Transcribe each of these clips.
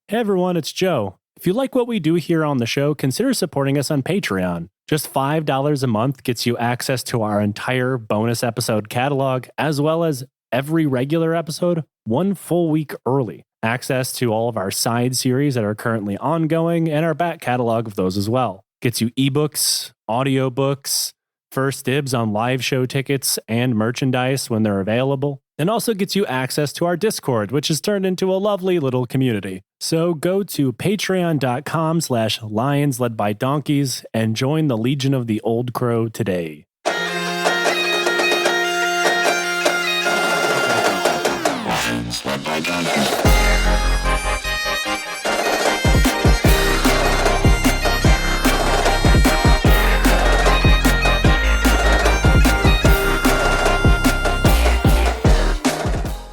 Hey everyone, it's Joe. If you like what we do here on the show, consider supporting us on Patreon. Just $5 a month gets you access to our entire bonus episode catalog, as well as every regular episode, 1 full week early. Access to all of our side series that are currently ongoing, and our back catalog of those as well. Gets you ebooks, audiobooks, first dibs on live show tickets and merchandise when they're available, and also gets you access to our Discord, which has turned into a lovely little community. So go to patreon.com/lions led by donkeys and join the Legion of the Old Crow today. Lions led by donkeys.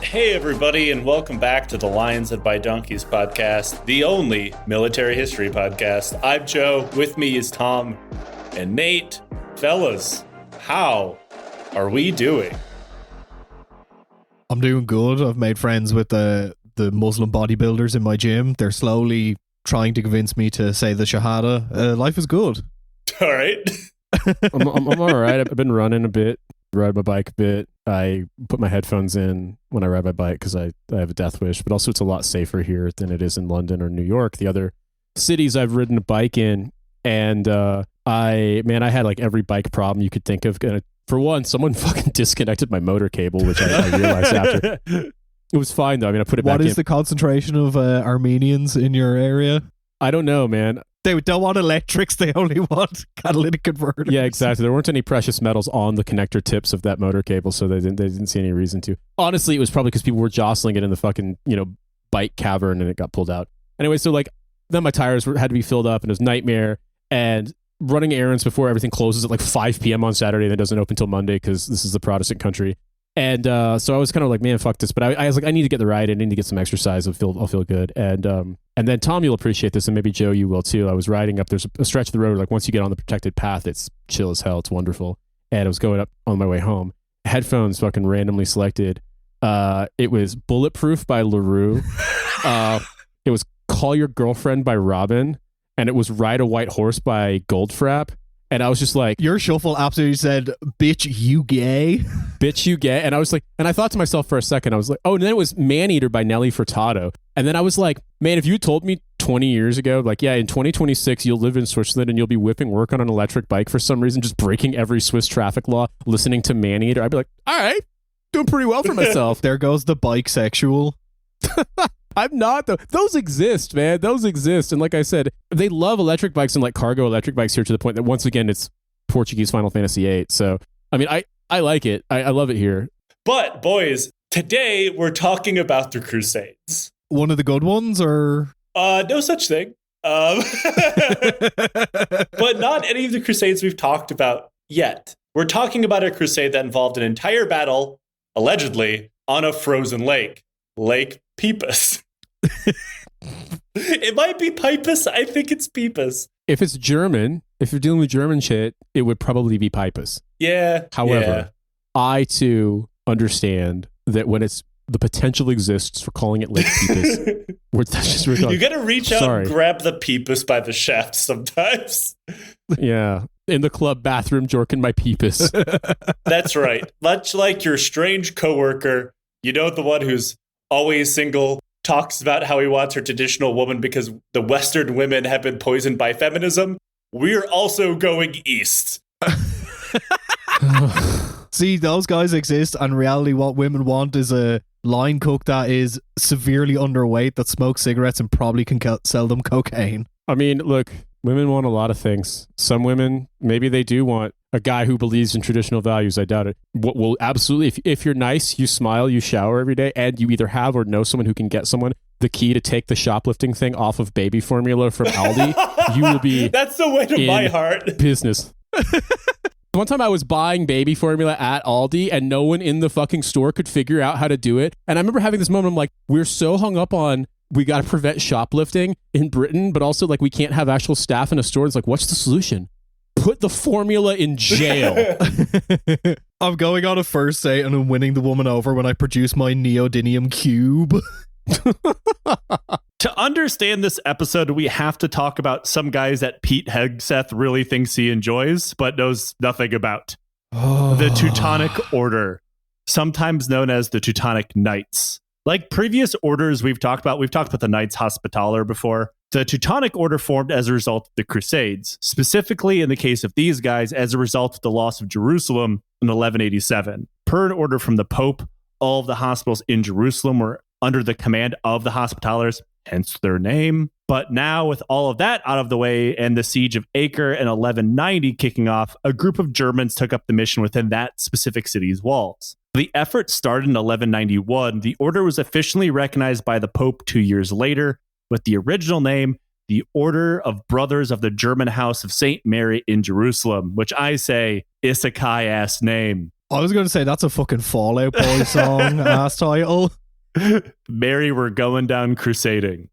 Hey everybody, and welcome back to the Lions Led by Donkeys podcast, the only military history podcast. I'm Joe, with me is Tom and Nate. Fellas, how are we doing? I'm doing good. I've made friends with the Muslim bodybuilders in my gym. They're slowly trying to convince me to say the Shahada. Life is good. All right. I'm all right. I've been running a bit, ride my bike a bit. I put my headphones in when I ride my bike because I have a death wish, but also it's a lot safer here than it is in London or New York, the other cities I've ridden a bike in. And I had like every bike problem you could think of. For one, someone fucking disconnected my motor cable, which I realized after. It was fine though. I mean, I put it back in. What is the concentration of Armenians in your area? I don't know, man. They don't want electrics, they only want catalytic converters. Yeah, exactly. There weren't any precious metals on the connector tips of that motor cable, so they didn't see any reason to. Honestly, it was probably because people were jostling it in the fucking, bike cavern and it got pulled out. Anyway, so then my tires had to be filled up and it was a nightmare, and running errands before everything closes at 5 p.m. on Saturday and it doesn't open till Monday because this is the Protestant country. And so I was kind of like, man, fuck this. But I was like, I need to get the ride. I need to get some exercise. I'll feel good. And then Tom, you'll appreciate this, and maybe Joe, you will too. I was riding up. There's a stretch of the road. Once you get on the protected path, it's chill as hell. It's wonderful. And I was going up on my way home. Headphones fucking randomly selected. It was Bulletproof by LaRue. It was Call Your Girlfriend by Robin, and it was Ride a White Horse by Goldfrapp. And I was just like, your shuffle absolutely said, bitch, you gay. Bitch, you gay. And I was like, and I thought to myself for a second, I was like, oh, and then it was Maneater by Nelly Furtado. And then I was like, man, if you told me 20 years ago, in 2026, you'll live in Switzerland and you'll be whipping work on an electric bike for some reason, just breaking every Swiss traffic law, listening to Maneater, I'd be like, all right, doing pretty well for myself. There goes the bike sexual. I'm not though. Those exist, man. Those exist. And like I said, they love electric bikes and cargo electric bikes here to the point that once again, it's Portuguese Final Fantasy VIII. So, I mean, I like it. I love it here. But boys, today we're talking about the Crusades. One of the good ones, or? No such thing. But not any of the Crusades we've talked about yet. We're talking about a crusade that involved an entire battle, allegedly, on a frozen lake, Lake Peipus. It might be Peipus. I think it's Peipus. If it's German, if you're dealing with German shit, it would probably be Peipus. Yeah. However, I too understand that when the potential exists for calling it Lake Peipus, you got to reach out and grab the Peipus by the shaft sometimes. Yeah. In the club bathroom, jorking my Peipus. That's right. Much like your strange coworker, the one who's always single, talks about how he wants her traditional woman because the Western women have been poisoned by feminism. We're also going east. See, those guys exist, and reality, what women want is a line cook that is severely underweight, that smokes cigarettes, and probably can sell them cocaine. I mean, look, women want a lot of things. Some women, maybe they do want a guy who believes in traditional values. I doubt it. What will absolutely, if you're nice, you smile, you shower every day, and you either have or know someone who can get someone the key to take the shoplifting thing off of baby formula from Aldi, you will be. That's the way to my heart. Business. One time I was buying baby formula at Aldi and no one in the fucking store could figure out how to do it. And I remember having this moment, I'm like, we're so hung up on we got to prevent shoplifting in Britain, but also we can't have actual staff in a store. It's like, what's the solution? Put the formula in jail. I'm going on a first date and I'm winning the woman over when I produce my neodymium cube. To understand this episode, we have to talk about some guys that Pete Hegseth really thinks he enjoys, but knows nothing about. The Teutonic Order, sometimes known as the Teutonic Knights. Like previous orders we've talked about the Knights Hospitaller before. The Teutonic Order formed as a result of the Crusades, specifically in the case of these guys as a result of the loss of Jerusalem in 1187. Per an order from the Pope, all of the hospitals in Jerusalem were under the command of the Hospitallers, hence their name. But now with all of that out of the way and the siege of Acre in 1190 kicking off, a group of Germans took up the mission within that specific city's walls. The effort started in 1191. The order was officially recognized by the Pope 2 years later with the original name, the Order of Brothers of the German House of St. Mary in Jerusalem, which I say is a ass name. I was going to say that's a fucking Fall Out Boy song ass title. Mary, we're going down crusading.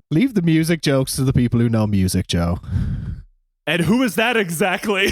Leave the music jokes to the people who know music, Joe. And who is that exactly?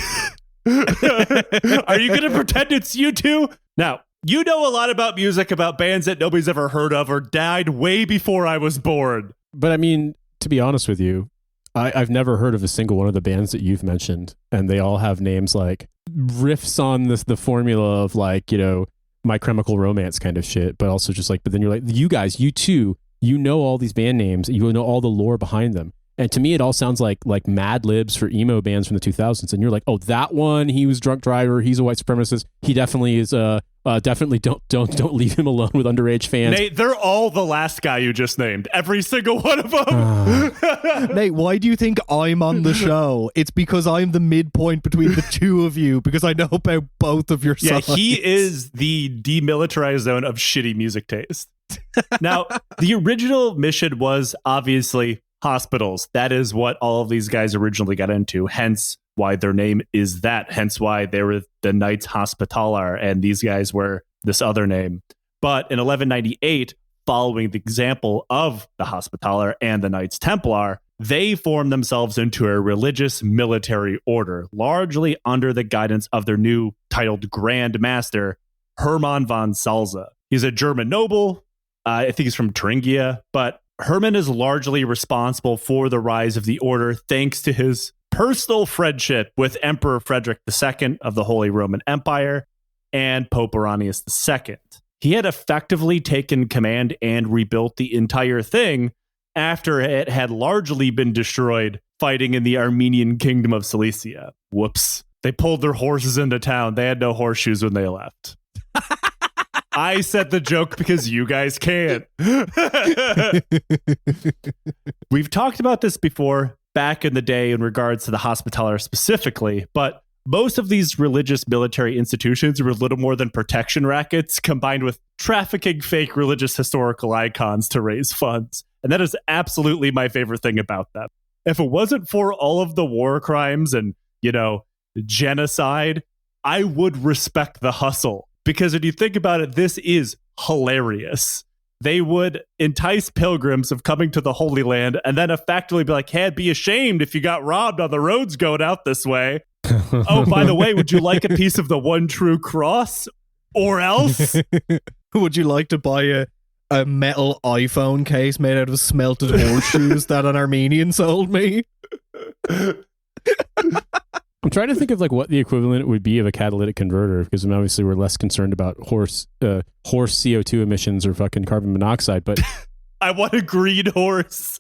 Are you going to pretend it's you two? Now, you know a lot about music, about bands that nobody's ever heard of or died way before I was born. But I mean, to be honest with you, I've never heard of a single one of the bands that you've mentioned, and they all have names like riffs on the formula of like, you know, My Chemical Romance kind of shit, but also just like, but then you're like, you guys, you too, you know all these band names, you know all the lore behind them. And to me, it all sounds like Mad Libs for emo bands from the 2000s. And you're like, oh, that one, he was drunk driver, he's a white supremacist. He definitely is. Definitely don't leave him alone with underage fans. Nate, they're all the last guy you just named. Every single one of them. Nate, why do you think I'm on the show? It's because I'm the midpoint between the two of you, because I know about both of your sides. Yeah, he is the demilitarized zone of shitty music taste. Now, the original mission was obviously hospitals. That is what all of these guys originally got into, hence why their name is that, hence why they were the Knights Hospitaller, and these guys were this other name. But in 1198, following the example of the Hospitaller and the Knights Templar, they formed themselves into a religious military order, largely under the guidance of their new titled Grand Master, Hermann von Salza. He's a German noble. I think he's from Thuringia, but Hermann is largely responsible for the rise of the order thanks to his personal friendship with Emperor Frederick II of the Holy Roman Empire and Pope Uranius II. He had effectively taken command and rebuilt the entire thing after it had largely been destroyed fighting in the Armenian Kingdom of Cilicia. Whoops. They pulled their horses into town. They had no horseshoes when they left. I said the joke because you guys can't. We've talked about this before back in the day in regards to the Hospitaller specifically, but most of these religious military institutions were little more than protection rackets combined with trafficking fake religious historical icons to raise funds. And that is absolutely my favorite thing about them. If it wasn't for all of the war crimes and, you know, genocide, I would respect the hustle. Because when you think about it, this is hilarious. They would entice pilgrims of coming to the Holy Land and then effectively be like, hey, be ashamed if you got robbed on the roads going out this way. Oh, by the way, would you like a piece of the one true cross? Or else? Would you like to buy a metal iPhone case made out of smelted horseshoes that an Armenian sold me? I'm trying to think of like what the equivalent would be of a catalytic converter, because obviously we're less concerned about horse CO2 emissions or fucking carbon monoxide. But I want a green horse.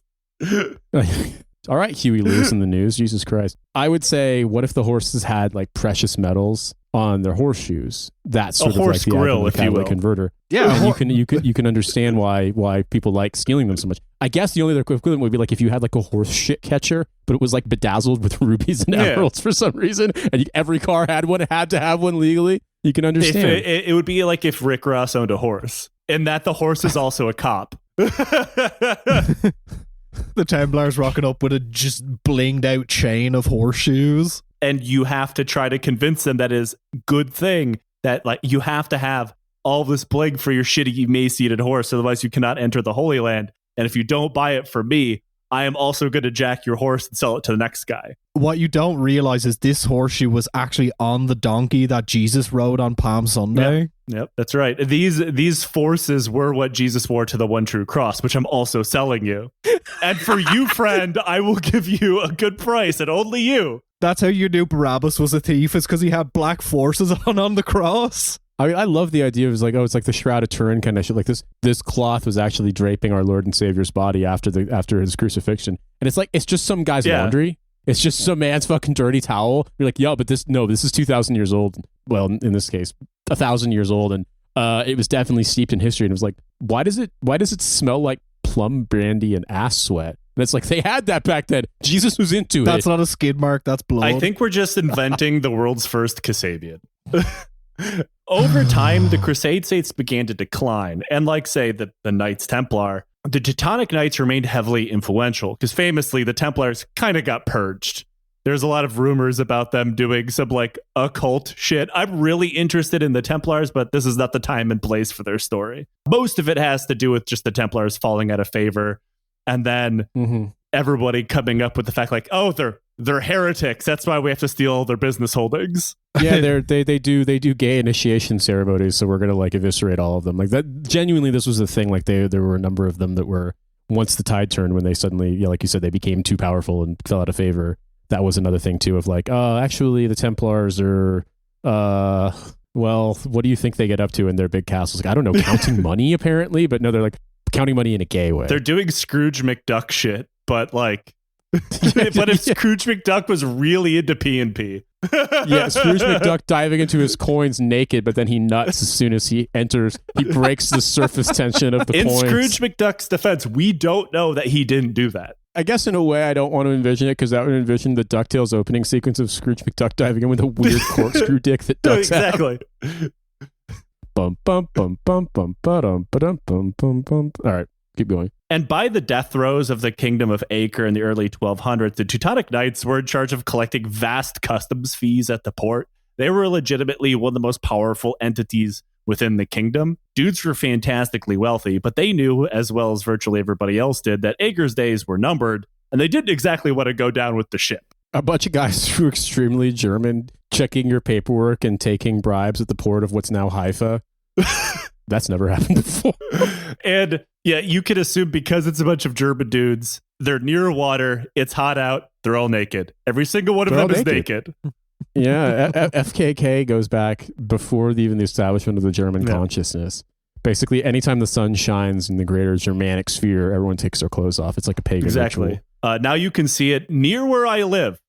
All right, Huey Lewis in the news. Jesus Christ. I would say, what if the horses had like precious metals on their horseshoes? That's sort of like the grill, if you will. Converter. Yeah, and you can understand why people like stealing them so much. I guess the only other equivalent would be like if you had like a horse shit catcher, but it was like bedazzled with rubies and emeralds for some reason, and every car had one. It had to have one legally. You can understand. It would be like if Rick Ross owned a horse, and that the horse is also a cop. The Templars rocking up with a just blinged out chain of horseshoes. And you have to try to convince them that is good thing, that like you have to have all this bling for your shitty emaciated horse, otherwise you cannot enter the Holy Land. And if you don't buy it for me, I am also going to jack your horse and sell it to the next guy. What you don't realize is this horseshoe was actually on the donkey that Jesus rode on Palm Sunday. Yep, that's right. These forces were what Jesus wore to the one true cross, which I'm also selling you. And for you, friend, I will give you a good price, and only you. That's how you knew Barabbas was a thief, is because he had black forces on the cross. I mean, I love the idea of it's like the Shroud of Turin kind of shit. Like this cloth was actually draping our Lord and Savior's body after his crucifixion, and it's just some guy's laundry. It's just some man's fucking dirty towel. You're like, yeah, but this is 2,000 years old. Well, in this case, 1,000 years old, and it was definitely steeped in history. And it was like, why does it smell like plum brandy and ass sweat? And it's like, they had that back then. Jesus was into it. That's not a skid mark. That's blood. I think we're just inventing the world's first Kasabian. Over time, the Crusade states began to decline, and like, say, the Knights Templar, the Teutonic Knights remained heavily influential, because famously, the Templars kind of got purged. There's a lot of rumors about them doing some, like, occult shit. I'm really interested in the Templars, but this is not the time and place for their story. Most of it has to do with just the Templars falling out of favor, and then everybody coming up with the fact, like, oh, they're heretics. That's why we have to steal all their business holdings. Yeah, they do gay initiation ceremonies, so we're gonna like eviscerate all of them. Like that. Genuinely, this was the thing. Like there were a number of them that were, once the tide turned, when they suddenly, like you said, they became too powerful and fell out of favor. That was another thing too, of like, actually the Templars are, well, what do you think they get up to in their big castles? Like, I don't know, counting money apparently, but no, they're like counting money in a gay way. They're doing Scrooge McDuck shit, but like, but if Scrooge McDuck was really into P&P. Yeah, Scrooge McDuck diving into his coins naked, but then he nuts as soon as he enters. He breaks the surface tension of the coins. In Scrooge McDuck's defense, we don't know that he didn't do that. I guess in a way I don't want to envision it, because that would envision the DuckTales opening sequence of Scrooge McDuck diving in with a weird corkscrew dick that ducks exactly. out. Bum bum bum bum bum bum bum bum bum bum. All right, keep going. And by the death throes of the Kingdom of Acre in the early 1200s, the Teutonic Knights were in charge of collecting vast customs fees at the port. They were legitimately one of the most powerful entities within the kingdom. Dudes were fantastically wealthy, but they knew, as well as virtually everybody else did, that Acre's days were numbered, and they didn't exactly want to go down with the ship. A bunch of guys who were extremely German checking your paperwork and taking bribes at the port of what's now Haifa. That's never happened before. And yeah, you could assume because it's a bunch of German dudes, they're near water, it's hot out, they're all naked. Every single one of them is naked. Yeah, FKK goes back before even the establishment of the German consciousness. Basically, anytime the sun shines in the greater Germanic sphere, everyone takes their clothes off. It's like a pagan ritual. Now you can see it near where I live.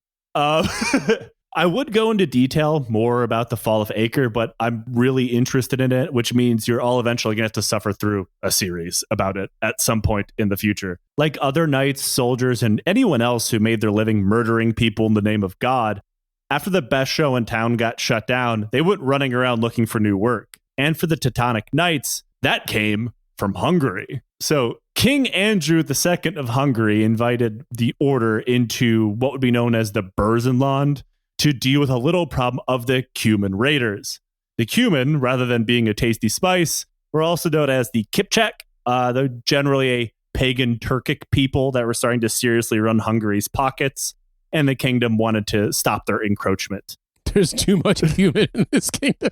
I would go into detail more about the fall of Acre, but I'm really interested in it, which means you're all eventually going to have to suffer through a series about it at some point in the future. Like other knights, soldiers, and anyone else who made their living murdering people in the name of God, after the best show in town got shut down, they went running around looking for new work. And for the Teutonic Knights, that came from Hungary. So King Andrew II of Hungary invited the order into what would be known as the Burzenland to deal with a little problem of the cumin raiders. The cumin, rather than being a tasty spice, were also known as the Kipchak. They're generally a pagan Turkic people that were starting to seriously run Hungary's pockets, and the kingdom wanted to stop their encroachment. There's too much cumin in this kingdom.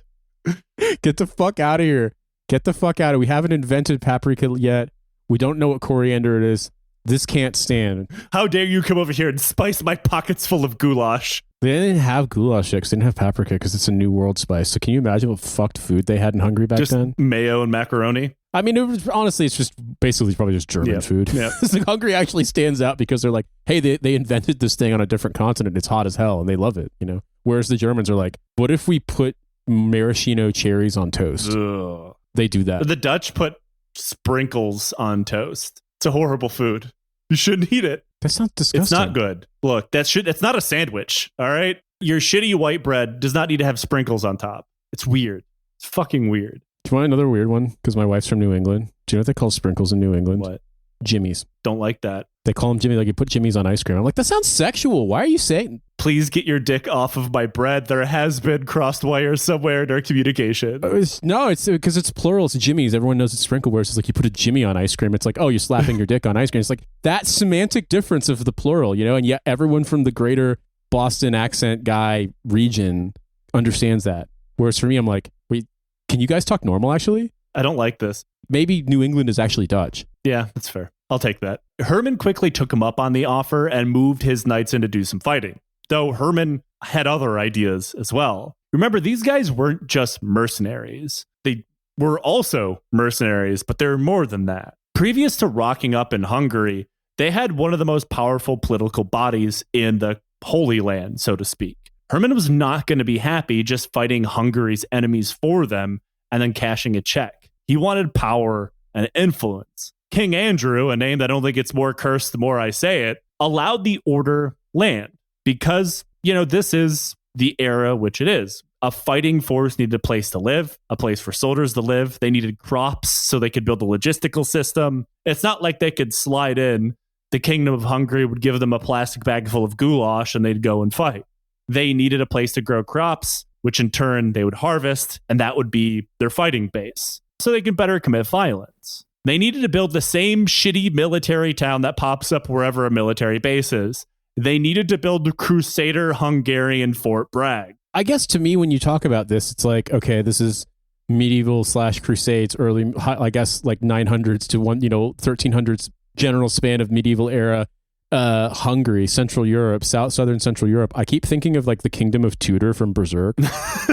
Get the fuck out of here. Get the fuck out of here. We haven't invented paprika yet. We don't know what coriander it is. This can't stand. How dare you come over here and spice my pockets full of goulash? They didn't have goulash yet, 'cause they didn't have paprika because it's a new world spice. So can you imagine what fucked food they had in Hungary back then? Just mayo and macaroni? I mean, honestly, it's just basically probably just German food. Yeah. It's like Hungary actually stands out because they're like, hey, they invented this thing on a different continent. It's hot as hell and they love it, you know? Whereas the Germans are like, what if we put maraschino cherries on toast? Ugh. They do that. The Dutch put sprinkles on toast. It's a horrible food. You shouldn't eat it. That sounds disgusting. It's not good. Look, it's not a sandwich, all right? Your shitty white bread does not need to have sprinkles on top. It's weird. It's fucking weird. Do you want another weird one? Because my wife's from New England. Do you know what they call sprinkles in New England? What? Jimmies. Don't like that. They call them Jimmy, like you put Jimmies on ice cream. I'm like, that sounds sexual. Why are you saying? please get your dick off of my bread. There has been crossed wires somewhere in our communication. No, it's because it's plural. It's Jimmy's. Everyone knows it's sprinkleware. It's like you put a Jimmy on ice cream. It's like, oh, you're slapping your dick on ice cream. It's like that semantic difference of the plural, and yet everyone from the greater Boston accent guy region understands that. Whereas for me, I'm like, wait, can you guys talk normal actually? I don't like this. Maybe New England is actually Dutch. Yeah, that's fair. I'll take that. Herman quickly took him up on the offer and moved his knights in to do some fighting, though Herman had other ideas as well. Remember, these guys weren't just mercenaries. They were also mercenaries, but they're more than that. Previous to rocking up in Hungary, they had one of the most powerful political bodies in the Holy Land, so to speak. Herman was not going to be happy just fighting Hungary's enemies for them and then cashing a check. He wanted power and influence. King Andrew, a name that only gets more cursed the more I say it, allowed the order land because, this is the era which it is. A fighting force needed a place to live, a place for soldiers to live. They needed crops so they could build a logistical system. It's not like they could slide in. The Kingdom of Hungary would give them a plastic bag full of goulash and they'd go and fight. They needed a place to grow crops, which in turn they would harvest, and that would be their fighting base, so they could better commit violence. They needed to build the same shitty military town that pops up wherever a military base is. They needed to build the Crusader Hungarian Fort Bragg. I guess to me, when you talk about this, it's like, okay, this is medieval / Crusades, early, I guess, like 900s to 1300s general span of medieval era. Hungary, Central Europe, southern Central Europe. I keep thinking of like the Kingdom of Tudor from Berserk.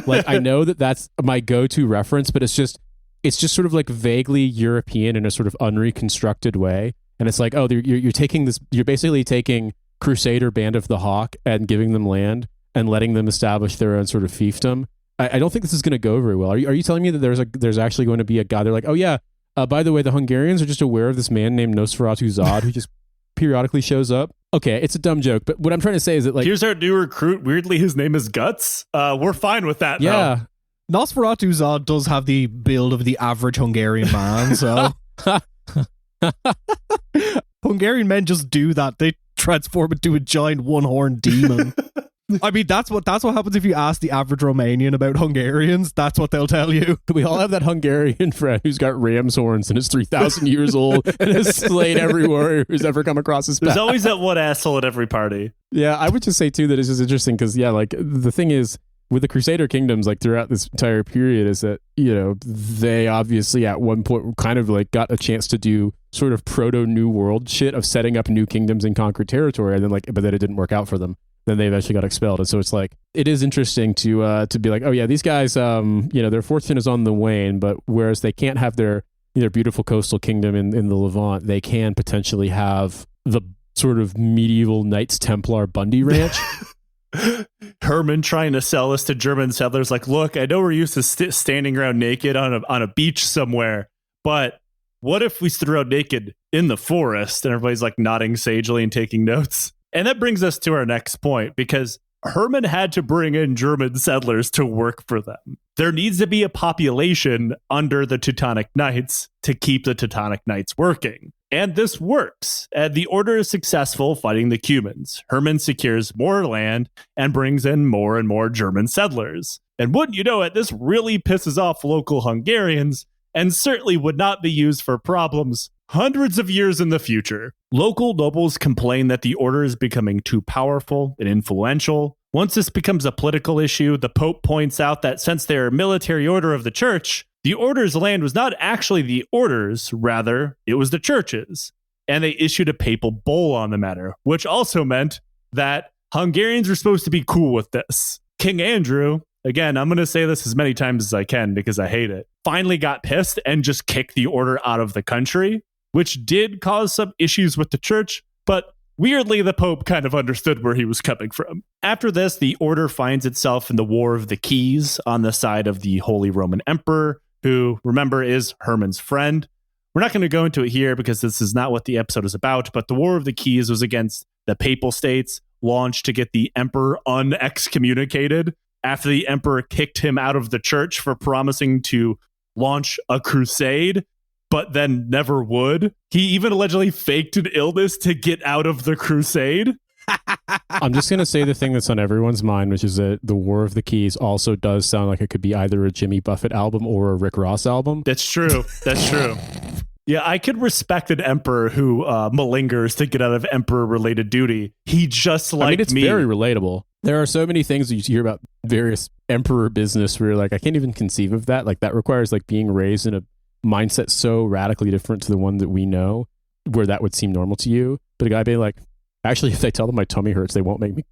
Like I know that's my go-to reference, but it's just sort of like vaguely European in a sort of unreconstructed way. And it's like, oh, you're basically taking Crusader Band of the Hawk and giving them land and letting them establish their own sort of fiefdom. I don't think this is going to go very well. Are you telling me that there's actually going to be a guy? They're like, oh yeah, by the way, the Hungarians are just aware of this man named Nosferatu Zod who just periodically shows up. Okay, it's a dumb joke, but what I'm trying to say is that like, here's our new recruit. Weirdly, his name is Guts. We're fine with that. Yeah. Though. Nosferatu Zod does have the build of the average Hungarian man, so Hungarian men just do that. They transform into a giant one-horned demon. I mean, that's what happens if you ask the average Romanian about Hungarians. That's what they'll tell you. We all have that Hungarian friend who's got ram's horns and is 3,000 years old and has slayed every warrior who's ever come across his path. There's always that one asshole at every party. Yeah, I would just say too that it's just interesting because like the thing is with the Crusader kingdoms, like throughout this entire period, is that they obviously at one point kind of like got a chance to do sort of proto New World shit of setting up new kingdoms and conquered territory, and then but then it didn't work out for them. Then they eventually got expelled. And so it's like, it is interesting to be like, oh yeah, these guys, their fortune is on the wane, but whereas they can't have their beautiful coastal kingdom in the Levant, they can potentially have the sort of medieval Knights Templar Bundy Ranch. Herman trying to sell us to German settlers, like, look, I know we're used to standing around naked on a beach somewhere, but what if we stood around naked in the forest? And everybody's like nodding sagely and taking notes. And that brings us to our next point, because Herman had to bring in German settlers to work for them. There needs to be a population under the Teutonic Knights to keep the Teutonic Knights working. And this works. The order is successful fighting the Cumans. Herman secures more land and brings in more and more German settlers. And wouldn't you know it, this really pisses off local Hungarians and certainly would not be used for problems hundreds of years in the future. Local nobles complain that the order is becoming too powerful and influential. Once this becomes a political issue, the Pope points out that since they're a military order of the church, the order's land was not actually the order's, rather, it was the church's. And they issued a papal bull on the matter, which also meant that Hungarians were supposed to be cool with this. King Andrew, again, I'm going to say this as many times as I can because I hate it, finally got pissed and just kicked the order out of the country, which did cause some issues with the church, but weirdly, the Pope kind of understood where he was coming from. After this, the order finds itself in the War of the Keys on the side of the Holy Roman Emperor, who, remember, is Herman's friend. We're not going to go into it here because this is not what the episode is about, but the War of the Keys was against the Papal States, launched to get the Emperor unexcommunicated after the Emperor kicked him out of the church for promising to launch a crusade, but then never would. He even allegedly faked an illness to get out of the crusade. I'm just going to say the thing that's on everyone's mind, which is that the War of the Keys also does sound like it could be either a Jimmy Buffett album or a Rick Ross album. That's true. That's true. Yeah, I could respect an emperor who malingers to get out of emperor-related duty. He just like me. It's very relatable. There are so many things that you hear about various emperor business where you're like, I can't even conceive of that. Like that requires like being raised in a mindset so radically different to the one that we know, where that would seem normal to you. But a guy being like, actually, if they tell them my tummy hurts, they won't make me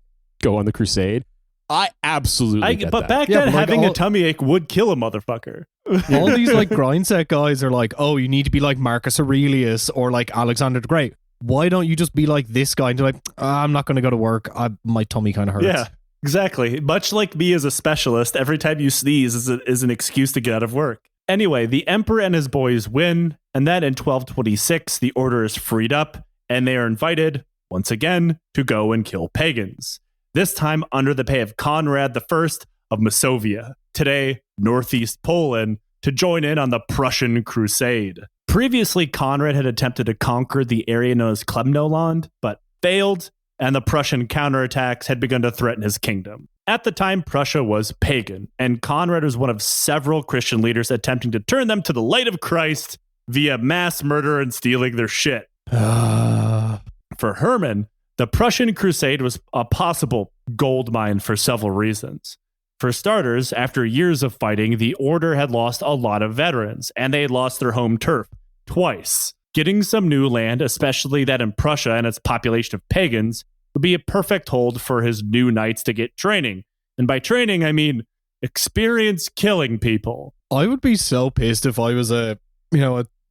go on the crusade. I absolutely get but that. back then, having a tummy ache would kill a motherfucker. All these like grind set guys are like, oh, you need to be like Marcus Aurelius or like Alexander the Great. Why don't you just be like this guy and be like, I'm not going to go to work. My tummy kind of hurts. Yeah, exactly. Much like me as a specialist, every time you sneeze is an excuse to get out of work. Anyway, the emperor and his boys win, and then in 1226, the order is freed up, and they are invited, once again, to go and kill pagans. This time under the pay of Conrad I of Masovia, today northeast Poland, to join in on the Prussian Crusade. Previously, Conrad had attempted to conquer the area known as Klemnoland, but failed, and the Prussian counterattacks had begun to threaten his kingdom. At the time, Prussia was pagan, and Conrad was one of several Christian leaders attempting to turn them to the light of Christ via mass murder and stealing their shit. For Hermann, the Prussian Crusade was a possible gold mine for several reasons. For starters, after years of fighting, the Order had lost a lot of veterans, and they had lost their home turf twice. Getting some new land, especially that in Prussia and its population of pagans, would be a perfect hold for his new knights to get training. And by training, I mean experience killing people. I would be so pissed if I was a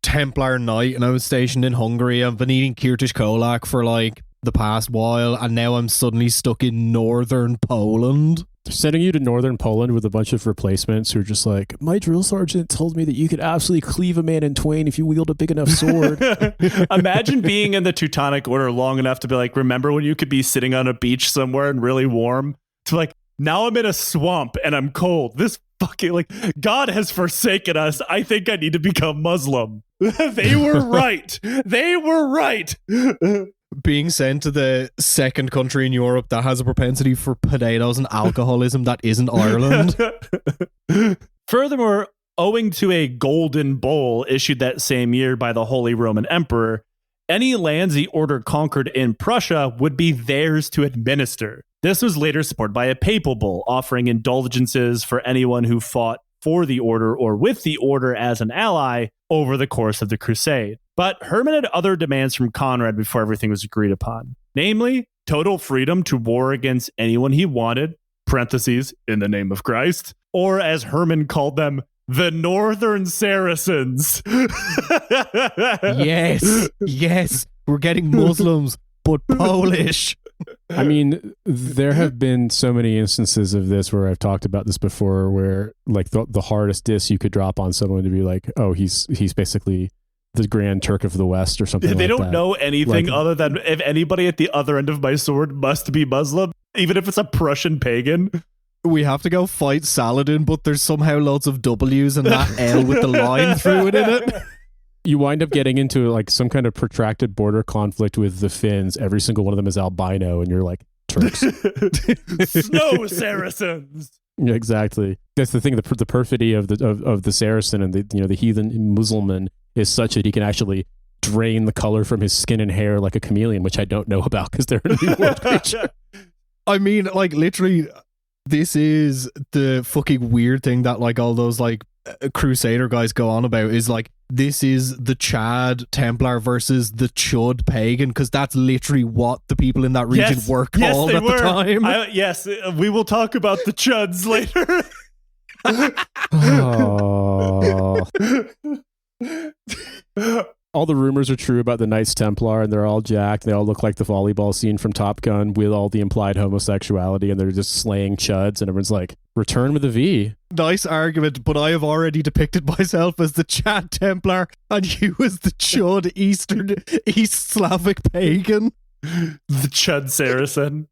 Templar knight and I was stationed in Hungary. I've been eating Kirtish Kolak for like the past while, and now I'm suddenly stuck in northern Poland. They're sending you to northern Poland with a bunch of replacements who are just like, my drill sergeant told me that you could absolutely cleave a man in twain if you wield a big enough sword. Imagine being in the Teutonic Order long enough to be like, remember when you could be sitting on a beach somewhere and really warm? To like, now I'm in a swamp and I'm cold. This fucking, like, God has forsaken us. I think I need to become Muslim. They were right. They were right. Being sent to the second country in Europe that has a propensity for potatoes and alcoholism that isn't Ireland. Furthermore, owing to a golden bull issued that same year by the Holy Roman Emperor, any lands the Order conquered in Prussia would be theirs to administer. This was later supported by a papal bull offering indulgences for anyone who fought for the Order or with the Order as an ally over the course of the Crusade. But Hermann had other demands from Conrad before everything was agreed upon. Namely, total freedom to war against anyone he wanted, parentheses, in the name of Christ, or as Hermann called them, the Northern Saracens. Yes, we're getting Muslims, but Polish. I mean, there have been so many instances of this where I've talked about this before, where like the hardest diss you could drop on someone to be like, oh, he's basically the Grand Turk of the West or something like that. They don't know anything other than if anybody at the other end of my sword must be Muslim, even if it's a Prussian pagan. We have to go fight Saladin, but there's somehow loads of W's and that L with the line through it in it. You wind up getting into like some kind of protracted border conflict with the Finns. Every single one of them is albino, and you're like, Turks. Snow Saracens. Yeah, exactly. That's the thing. The perfidy of the Saracen and the heathen Muslim is such that he can actually drain the color from his skin and hair like a chameleon, which I don't know about because they're a new world creature. I mean, like literally, this is the fucking weird thing that like all those like Crusader guys go on about is like, this is the Chad Templar versus the Chud pagan, because that's literally what the people in that region were called at the time. Yes, we will talk about the Chuds later. All the rumors are true about the Knights Templar, and they're all jacked. They all look like the volleyball scene from Top Gun with all the implied homosexuality, and they're just slaying Chuds, and everyone's like, return with a V. Nice argument, but I have already depicted myself as the Chad Templar, and you as the Chud East Slavic pagan. The Chud Saracen.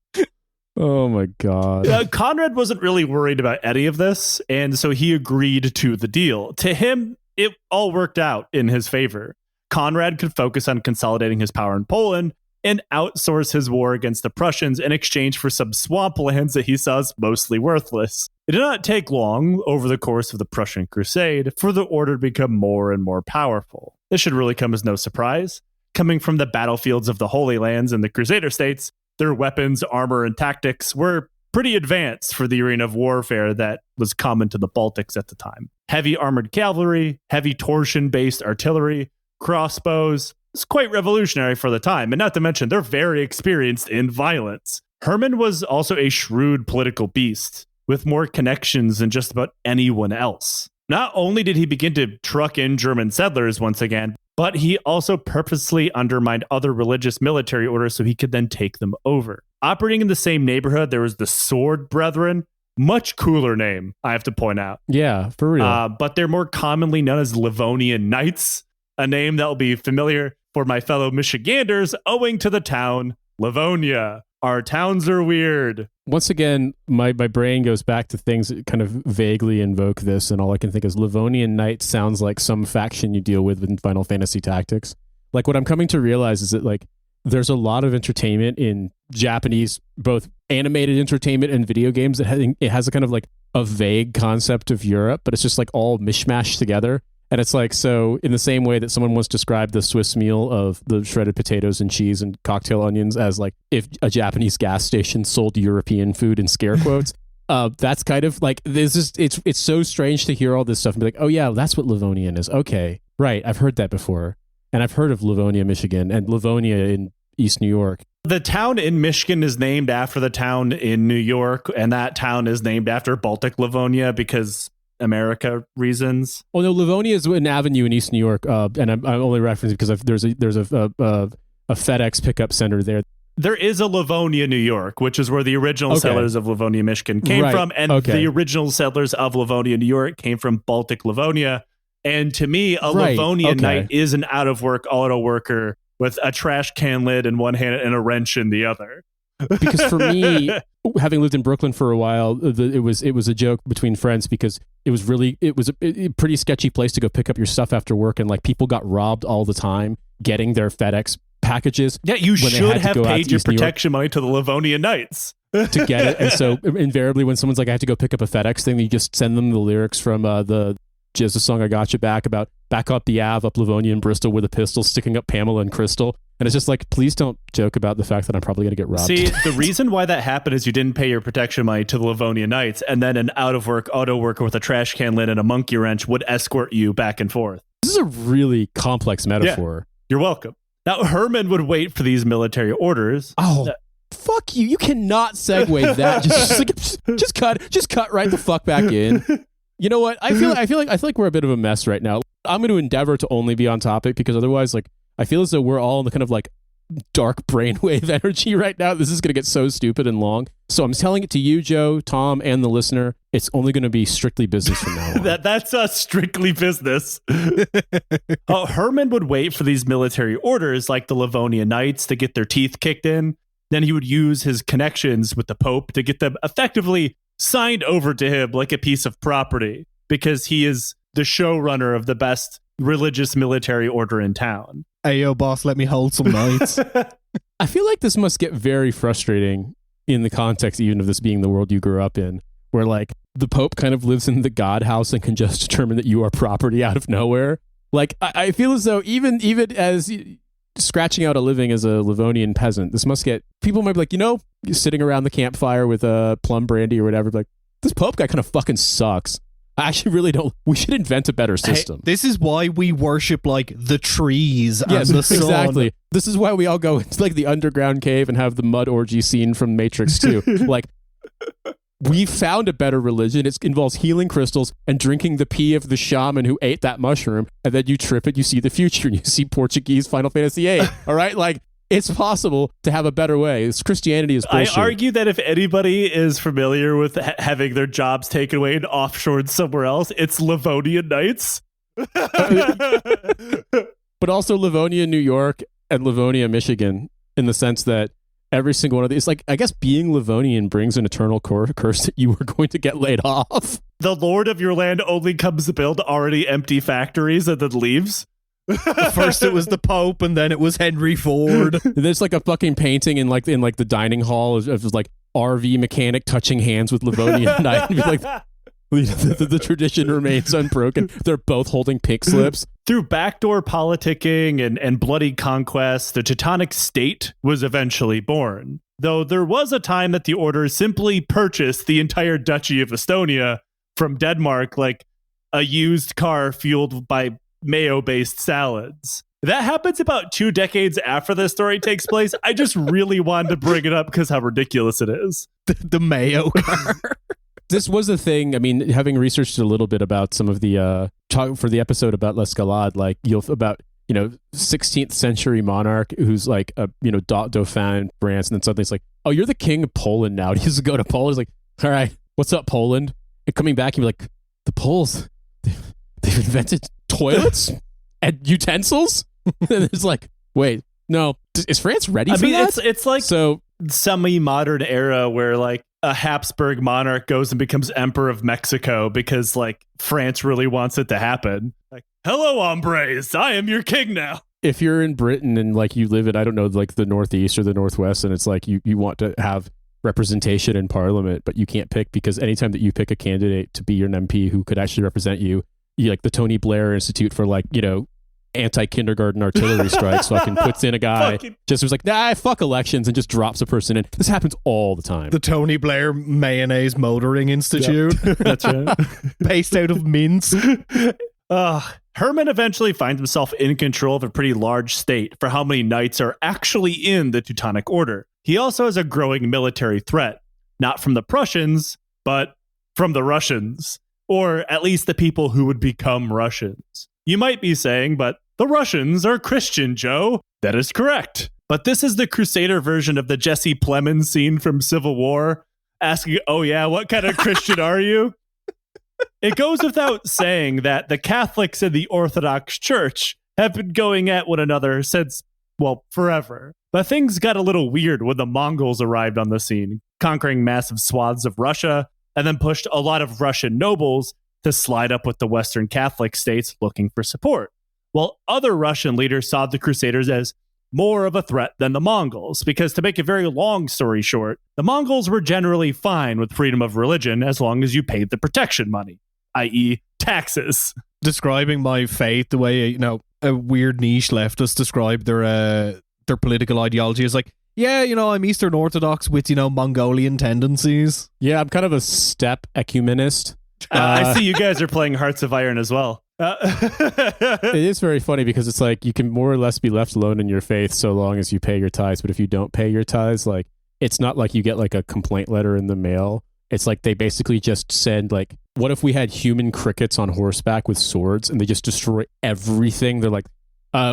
Oh my God. Conrad wasn't really worried about any of this, and so he agreed to the deal. To him, it all worked out in his favor. Conrad could focus on consolidating his power in Poland, and outsource his war against the Prussians in exchange for some swamp lands that he saw as mostly worthless. It did not take long over the course of the Prussian Crusade for the order to become more and more powerful. This should really come as no surprise. Coming from the battlefields of the Holy Lands and the Crusader states, their weapons, armor, and tactics were pretty advanced for the arena of warfare that was common to the Baltics at the time. Heavy armored cavalry, heavy torsion-based artillery, crossbows. It's quite revolutionary for the time, and not to mention they're very experienced in violence. Hermann was also a shrewd political beast, with more connections than just about anyone else. Not only did he begin to truck in German settlers once again, but he also purposely undermined other religious military orders so he could then take them over. Operating in the same neighborhood, there was the Sword Brethren. Much cooler name, I have to point out. Yeah, for real. But they're more commonly known as Livonian Knights, a name that will be familiar for my fellow Michiganders owing to the town Livonia. Our towns are weird. Once again, my brain goes back to things that kind of vaguely invoke this, and all I can think is Livonian Knight sounds like some faction you deal with in Final Fantasy Tactics. Like, what I'm coming to realize is that, like, there's a lot of entertainment in Japanese, both animated entertainment and video games, that it has a kind of like a vague concept of Europe, but it's just like all mishmashed together. And it's like, so in the same way that someone once described the Swiss meal of the shredded potatoes and cheese and cocktail onions as like if a Japanese gas station sold European food in scare quotes, that's kind of like, this is, it's so strange to hear all this stuff and be like, oh yeah, that's what Livonian is. Okay, right, I've heard that before. And I've heard of Livonia, Michigan, and Livonia in East New York. The town in Michigan is named after the town in New York, and that town is named after Baltic Livonia because America reasons. Oh no, Livonia is an avenue in East New York, and I'm only referencing because there's a FedEx pickup center there. There is a Livonia, New York, which is where the original settlers of Livonia, Michigan came from, and the original settlers of Livonia, New York came from Baltic Livonia. And to me, a Livonian Knight is an out-of-work auto worker with a trash can lid in one hand and a wrench in the other. Because for me, having lived in Brooklyn for a while, it was a joke between friends because it was a pretty sketchy place to go pick up your stuff after work, and like people got robbed all the time getting their FedEx packages. Yeah, you should have paid your protection money to the Livonian Knights to get it. And so invariably when someone's like, I have to go pick up a FedEx thing, you just send them the lyrics from the Jizz song I Got You Back about back up the Ave up Livonia and Bristol with a pistol sticking up Pamela and Crystal. And it's just like, please don't joke about the fact that I'm probably going to get robbed. See, the reason why that happened is you didn't pay your protection money to the Livonian Knights, and then an out-of-work auto worker with a trash can lid and a monkey wrench would escort you back and forth. This is a really complex metaphor. Yeah, you're welcome. Now, Hermann would wait for these military orders. Oh, fuck you. You cannot segue that. Just cut right the fuck back in. You know what? I feel like we're a bit of a mess right now. I'm going to endeavor to only be on topic because otherwise, like, I feel as though we're all in the kind of like dark brainwave energy right now. This is going to get so stupid and long. So I'm telling it to you, Joe, Tom, and the listener. It's only going to be strictly business from now on. That's strictly business. Hermann would wait for these military orders like the Livonian Knights to get their teeth kicked in. Then he would use his connections with the Pope to get them effectively signed over to him like a piece of property because he is the showrunner of the best religious military order in town. Hey, yo, boss, let me hold some knights. I feel like this must get very frustrating in the context even of this being the world you grew up in, where like the Pope kind of lives in the God house and can just determine that you are property out of nowhere. Like, I feel as though even as scratching out a living as a Livonian peasant, this must get, people might be like, you're sitting around the campfire with a plum brandy or whatever, like, this Pope guy kind of fucking sucks. I actually really don't. We should invent a better system. Hey, this is why we worship like the trees and the sun. Exactly. This is why we all go into like the underground cave and have the mud orgy scene from Matrix 2. Like, we found a better religion. It involves healing crystals and drinking the pee of the shaman who ate that mushroom, and then you trip it, you see the future, and you see Portuguese Final Fantasy VIII. All right, like, it's possible to have a better way. Christianity is bullshit. I argue that if anybody is familiar with having their jobs taken away and offshored somewhere else, it's Livonian Knights. But also Livonia, New York, and Livonia, Michigan, in the sense that every single one of these, like, I guess being Livonian brings an eternal curse that you are going to get laid off. The lord of your land only comes to build already empty factories and then leaves. First it was the Pope, and then it was Henry Ford. There's like a fucking painting in like the dining hall of like RV mechanic touching hands with Livonian knight, and be like, the tradition remains unbroken. They're both holding pink slips. Through backdoor politicking and bloody conquest, the Teutonic state was eventually born. Though there was a time that the order simply purchased the entire Duchy of Estonia from Denmark, like a used car fueled by mayo-based salads. That happens about 2 decades after the story takes place. I just really wanted to bring it up because how ridiculous it is. The mayo car. This was a thing. I mean, having researched a little bit about some of the for the episode about L'Escalade, like you'll about 16th century monarch who's like a dauphin in France, and then suddenly it's like, oh, you're the king of Poland now. And he used to go to Poland. He's like, all right, what's up, Poland? And coming back, he'd be like, the Poles, they've invented toilets and utensils. And it's like, wait, no, is France ready for that? It's like so semi-modern era where like a Habsburg monarch goes and becomes emperor of Mexico because like France really wants it to happen. Like, hello, hombres, I am your king now. If you're in Britain and like you live in, I don't know, like the Northeast or the Northwest, and it's like you want to have representation in Parliament, but you can't pick because anytime that you pick a candidate to be your MP who could actually represent you, like the Tony Blair Institute for like, anti-kindergarten artillery strikes fucking puts in a guy just was like, nah, fuck elections, and just drops a person in. This happens all the time. The Tony Blair Mayonnaise Motoring Institute. Yep. That's right. Based out of Minsk. Herman eventually finds himself in control of a pretty large state for how many knights are actually in the Teutonic Order. He also has a growing military threat, not from the Prussians, but from the Russians, or at least the people who would become Russians. You might be saying, but the Russians are Christian, Joe. That is correct. But this is the Crusader version of the Jesse Plemons scene from Civil War, asking, oh yeah, what kind of Christian are you? It goes without saying that the Catholics and the Orthodox Church have been going at one another since, well, forever. But things got a little weird when the Mongols arrived on the scene, conquering massive swaths of Russia, and then pushed a lot of Russian nobles to slide up with the Western Catholic states looking for support, while other Russian leaders saw the Crusaders as more of a threat than the Mongols, because to make a very long story short, the Mongols were generally fine with freedom of religion as long as you paid the protection money, i.e. taxes. Describing my faith the way, a weird niche leftist described their political ideology is like, yeah, I'm Eastern Orthodox with, Mongolian tendencies. Yeah, I'm kind of a steppe ecumenist. I see you guys are playing Hearts of Iron as well. It is very funny because it's like you can more or less be left alone in your faith so long as you pay your tithes. But if you don't pay your tithes, like it's not like you get like a complaint letter in the mail. It's like they basically just send like, what if we had human crickets on horseback with swords and they just destroy everything? They're like,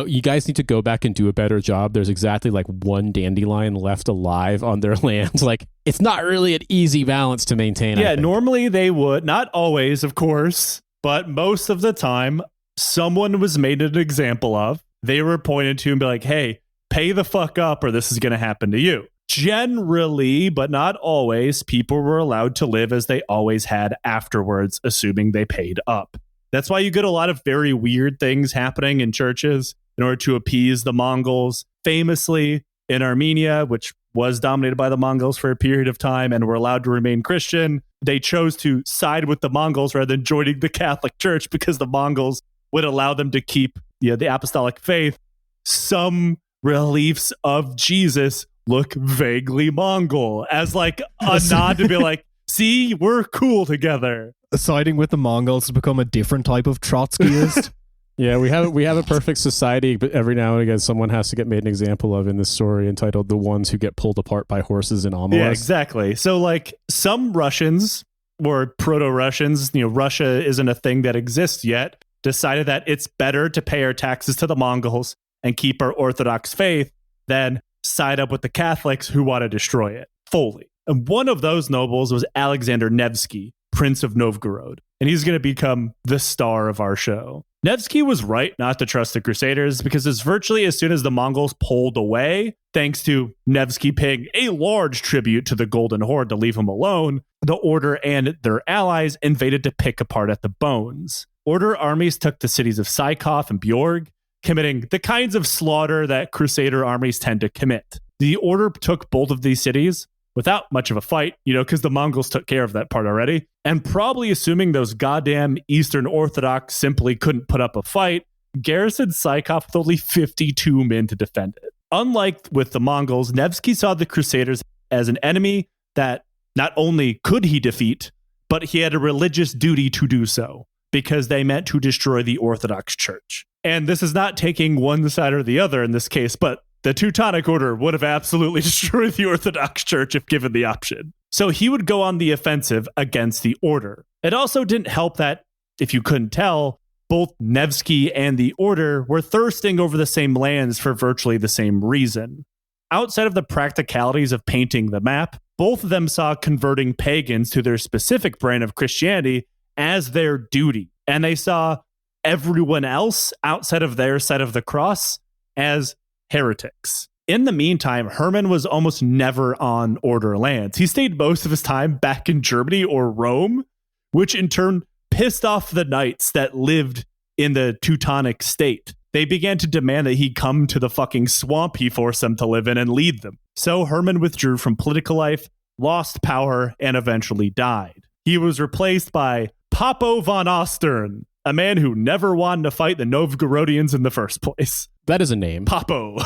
you guys need to go back and do a better job. There's exactly like one dandelion left alive on their land. Like, it's not really an easy balance to maintain. Yeah, normally they would. Not always, of course, but most of the time, someone was made an example of. They were pointed to and be like, hey, pay the fuck up or this is going to happen to you. Generally, but not always, people were allowed to live as they always had afterwards, assuming they paid up. That's why you get a lot of very weird things happening in churches in order to appease the Mongols. Famously, in Armenia, which was dominated by the Mongols for a period of time and were allowed to remain Christian, they chose to side with the Mongols rather than joining the Catholic Church because the Mongols would allow them to keep the apostolic faith. Some reliefs of Jesus look vaguely Mongol as like a nod to be like, see, we're cool together. Siding with the Mongols has become a different type of Trotskyist. Yeah, we have a perfect society, but every now and again someone has to get made an example of in this story entitled The Ones Who Get Pulled Apart by Horses in Omelas. Yeah, exactly. So like some Russians or proto-Russians, Russia isn't a thing that exists yet, decided that it's better to pay our taxes to the Mongols and keep our Orthodox faith than side up with the Catholics who want to destroy it fully. And one of those nobles was Alexander Nevsky, Prince of Novgorod, and he's going to become the star of our show. Nevsky was right not to trust the Crusaders because as virtually as soon as the Mongols pulled away, thanks to Nevsky paying a large tribute to the Golden Horde to leave him alone, the Order and their allies invaded to pick apart at the bones. Order armies took the cities of Psykov and Bjorg, committing the kinds of slaughter that Crusader armies tend to commit. The order took both of these cities without much of a fight, because the Mongols took care of that part already, and probably assuming those goddamn Eastern Orthodox simply couldn't put up a fight, garrisoned Psychop with only 52 men to defend it. Unlike with the Mongols, Nevsky saw the Crusaders as an enemy that not only could he defeat, but he had a religious duty to do so, because they meant to destroy the Orthodox Church. And this is not taking one side or the other in this case, but the Teutonic Order would have absolutely destroyed the Orthodox Church if given the option. So he would go on the offensive against the Order. It also didn't help that, if you couldn't tell, both Nevsky and the Order were thirsting over the same lands for virtually the same reason. Outside of the practicalities of painting the map, both of them saw converting pagans to their specific brand of Christianity as their duty. And they saw everyone else outside of their side of the cross as heretics. In the meantime, Hermann was almost never on Order lands. He stayed most of his time back in Germany or Rome, which in turn pissed off the knights that lived in the Teutonic state. They began to demand that he come to the fucking swamp he forced them to live in and lead them. So Hermann withdrew from political life, lost power, and eventually died. He was replaced by Popo von Ostern, a man who never wanted to fight the Novgorodians in the first place. That is a name. Popo.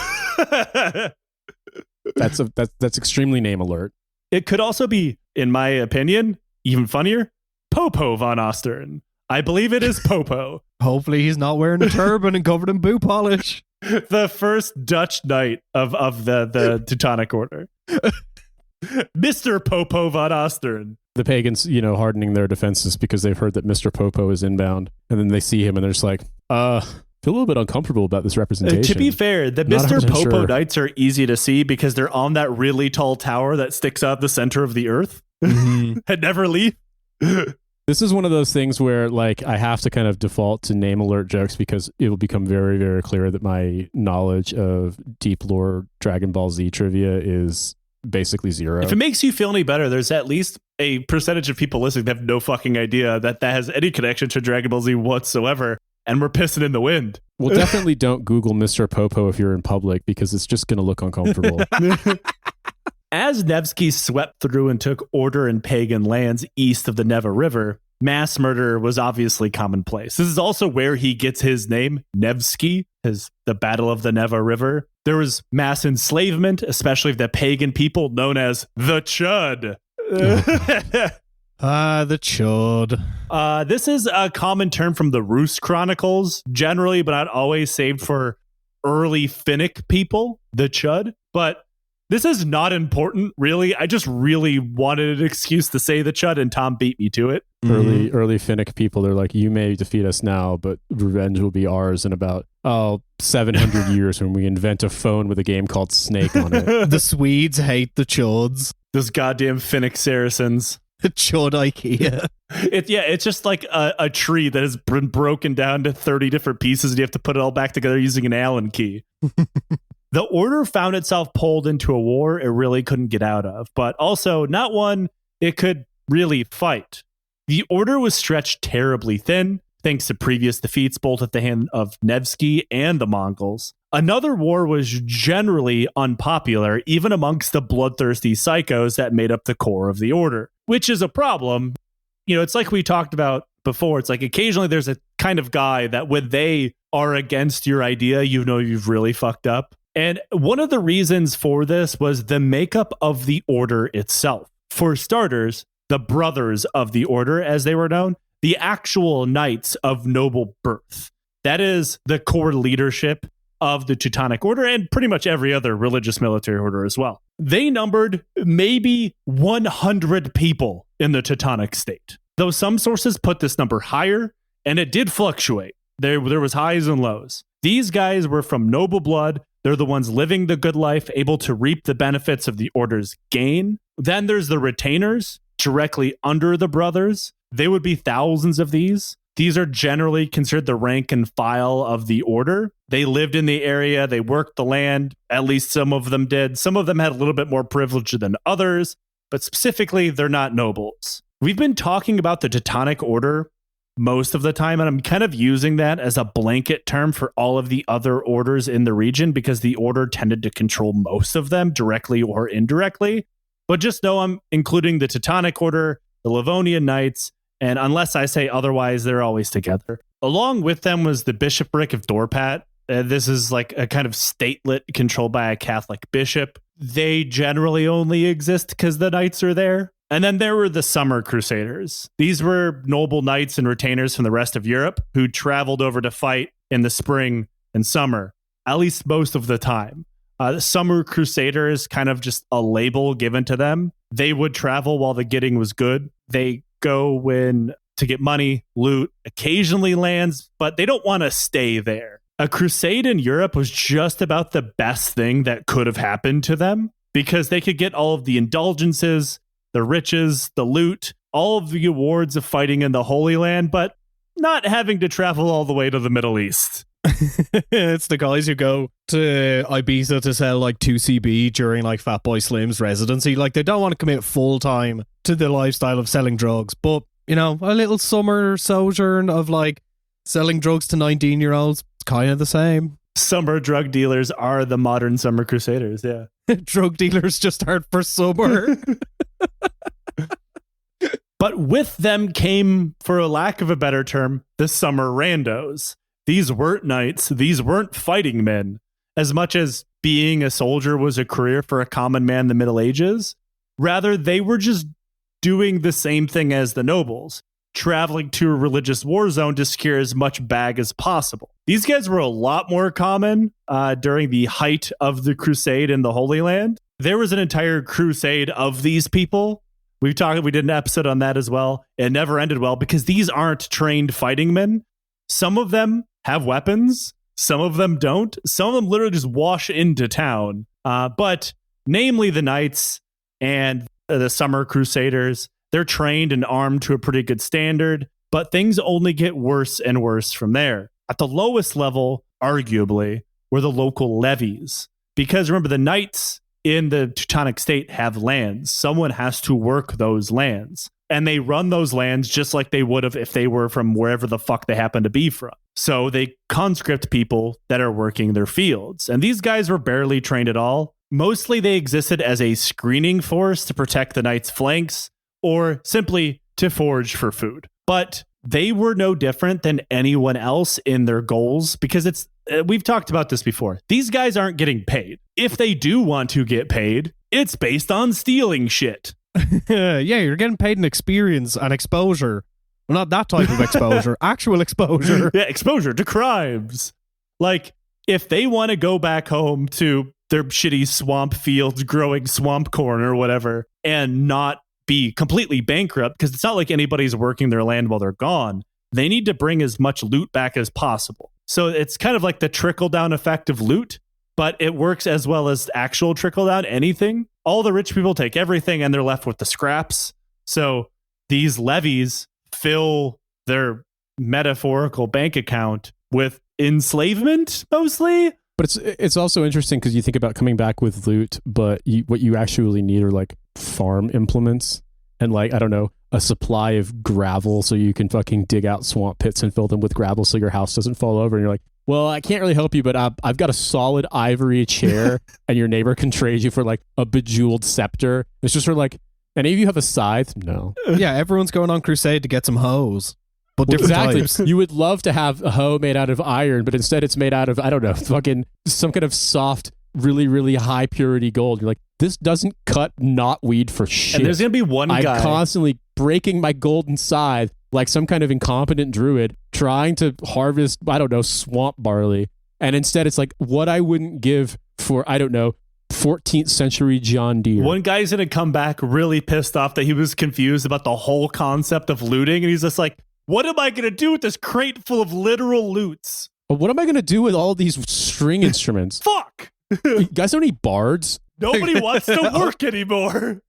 That's extremely name alert. It could also be, in my opinion, even funnier, Popo von Ostern. I believe it is Popo. Hopefully he's not wearing a turban and covered in boot polish. The first Dutch knight of the Teutonic Order. Mr. Popo von Ostern. The pagans, hardening their defenses because they've heard that Mr. Popo is inbound. And then they see him and they're just like, feel a little bit uncomfortable about this representation. To be fair, the Not Mr. 100% Popo sure. knights are easy to see because they're on that really tall tower that sticks out the center of the earth and never leave. This is one of those things where, I have to kind of default to name alert jokes because it will become very, very clear that my knowledge of deep lore Dragon Ball Z trivia is basically zero. If it makes you feel any better, there's at least a percentage of people listening that have no fucking idea that has any connection to Dragon Ball Z whatsoever, and we're pissing in the wind. Well, definitely don't Google Mr. Popo if you're in public because it's just going to look uncomfortable. As Nevsky swept through and took Order and pagan lands east of the Neva River, mass murder was obviously commonplace. This is also where he gets his name, Nevsky, the Battle of the Neva River. There was mass enslavement, especially of the pagan people known as the Chud. The Chud. This is a common term from the Rus Chronicles, generally, but not always, saved for early Finnic people, the Chud. But this is not important, really. I just really wanted an excuse to say the Chud, and Tom beat me to it. Early Finnic people, they're like, you may defeat us now, but revenge will be ours in about 700 years when we invent a phone with a game called Snake on it. The Swedes hate the Chuds. Those goddamn Finnic Saracens. The Chud IKEA. It's just like a tree that has been broken down to 30 different pieces, and you have to put it all back together using an Allen key. The Order found itself pulled into a war it really couldn't get out of, but also not one it could really fight. The Order was stretched terribly thin, thanks to previous defeats both at the hand of Nevsky and the Mongols. Another war was generally unpopular, even amongst the bloodthirsty psychos that made up the core of the Order, which is a problem. It's like we talked about before. It's like occasionally there's a kind of guy that when they are against your idea, you've really fucked up. And one of the reasons for this was the makeup of the Order itself. For starters, the brothers of the Order, as they were known, the actual knights of noble birth. That is the core leadership of the Teutonic Order and pretty much every other religious military order as well. They numbered maybe 100 people in the Teutonic state, though some sources put this number higher, and it did fluctuate. There was highs and lows. These guys were from noble blood. They're the ones living the good life, able to reap the benefits of the Order's gain. Then there's the retainers, directly under the brothers. They would be thousands of these. These are generally considered the rank and file of the Order. They lived in the area. They worked the land. At least some of them did. Some of them had a little bit more privilege than others, but specifically, they're not nobles. We've been talking about the Teutonic Order most of the time. And I'm kind of using that as a blanket term for all of the other orders in the region because the order tended to control most of them directly or indirectly. But just know I'm including the Teutonic Order, the Livonian Knights, and unless I say otherwise, they're always together. Along with them was the Bishopric of Dorpat. This is like a kind of statelet controlled by a Catholic bishop. They generally only exist because the knights are there. And then there were the Summer Crusaders. These were noble knights and retainers from the rest of Europe who traveled over to fight in the spring and summer, at least most of the time. The Summer Crusaders, kind of just a label given to them. They would travel while the getting was good. They go when to get money, loot, occasionally lands, but they don't want to stay there. A crusade in Europe was just about the best thing that could have happened to them because they could get all of the indulgences, the riches, the loot, all of the awards of fighting in the Holy Land, but not having to travel all the way to the Middle East. It's the guys who go to Ibiza to sell like 2CB during like Fatboy Slim's residency. Like they don't want to commit full time to the lifestyle of selling drugs, but you know, a little summer sojourn of like selling drugs to 19-year-olds, it's kind of the same. Summer drug dealers are the modern Summer Crusaders, yeah. Drug dealers just start for summer. But with them came, for a lack of a better term, the Summer Randos. These weren't knights, these weren't fighting men. As much as being a soldier was a career for a common man in the Middle Ages, rather they were just doing the same thing as the nobles, traveling to a religious war zone to secure as much bag as possible. These guys were a lot more common during the height of the crusade in the Holy Land. There was an entire crusade of these people. We did an episode on that as well. It never ended well because these aren't trained fighting men. Some of them have weapons. Some of them don't. Some of them literally just wash into town. But namely the Knights and the Summer Crusaders, they're trained and armed to a pretty good standard, but things only get worse and worse from there. At the lowest level, arguably, were the local levies. Because remember, the Knights in the Teutonic state have lands. Someone has to work those lands. And they run those lands just like they would have if they were from wherever the fuck they happen to be from. So they conscript people that are working their fields. And these guys were barely trained at all. Mostly they existed as a screening force to protect the Knights' flanks or simply to forage for food. But they were no different than anyone else in their goals because we've talked about this before. These guys aren't getting paid. If they do want to get paid, it's based on stealing shit. Yeah, you're getting paid in experience and exposure. Well, not that type of exposure, actual exposure. Yeah, exposure to crimes. Like, if they want to go back home to their shitty swamp fields growing swamp corn or whatever and not be completely bankrupt, because it's not like anybody's working their land while they're gone, they need to bring as much loot back as possible. So it's kind of like the trickle-down effect of loot, but it works as well as actual trickle-down anything. All the rich people take everything and they're left with the scraps. So these levies fill their metaphorical bank account with enslavement, mostly. But it's also interesting because you think about coming back with loot, but what you actually need are like farm implements and like, I don't know, a supply of gravel so you can fucking dig out swamp pits and fill them with gravel so your house doesn't fall over. And you're like, well, I can't really help you, but I've got a solid ivory chair and your neighbor can trade you for like a bejeweled scepter. It's just for like, any of you have a scythe? No. Yeah, everyone's going on crusade to get some hoes. But different types. You would love to have a hoe made out of iron, but instead it's made out of, I don't know, fucking some kind of soft, really, really high purity gold. You're like, this doesn't cut knotweed for shit. And there's going to be one guy. I'm constantly breaking my golden scythe like some kind of incompetent druid trying to harvest, I don't know, swamp barley. And instead it's like what I wouldn't give for, I don't know, 14th century John Deere. One guy's going to come back really pissed off that he was confused about the whole concept of looting. And he's just like, what am I going to do with this crate full of literal loots? What am I going to do with all these string instruments? Fuck! You guys know any bards? Nobody wants to work anymore.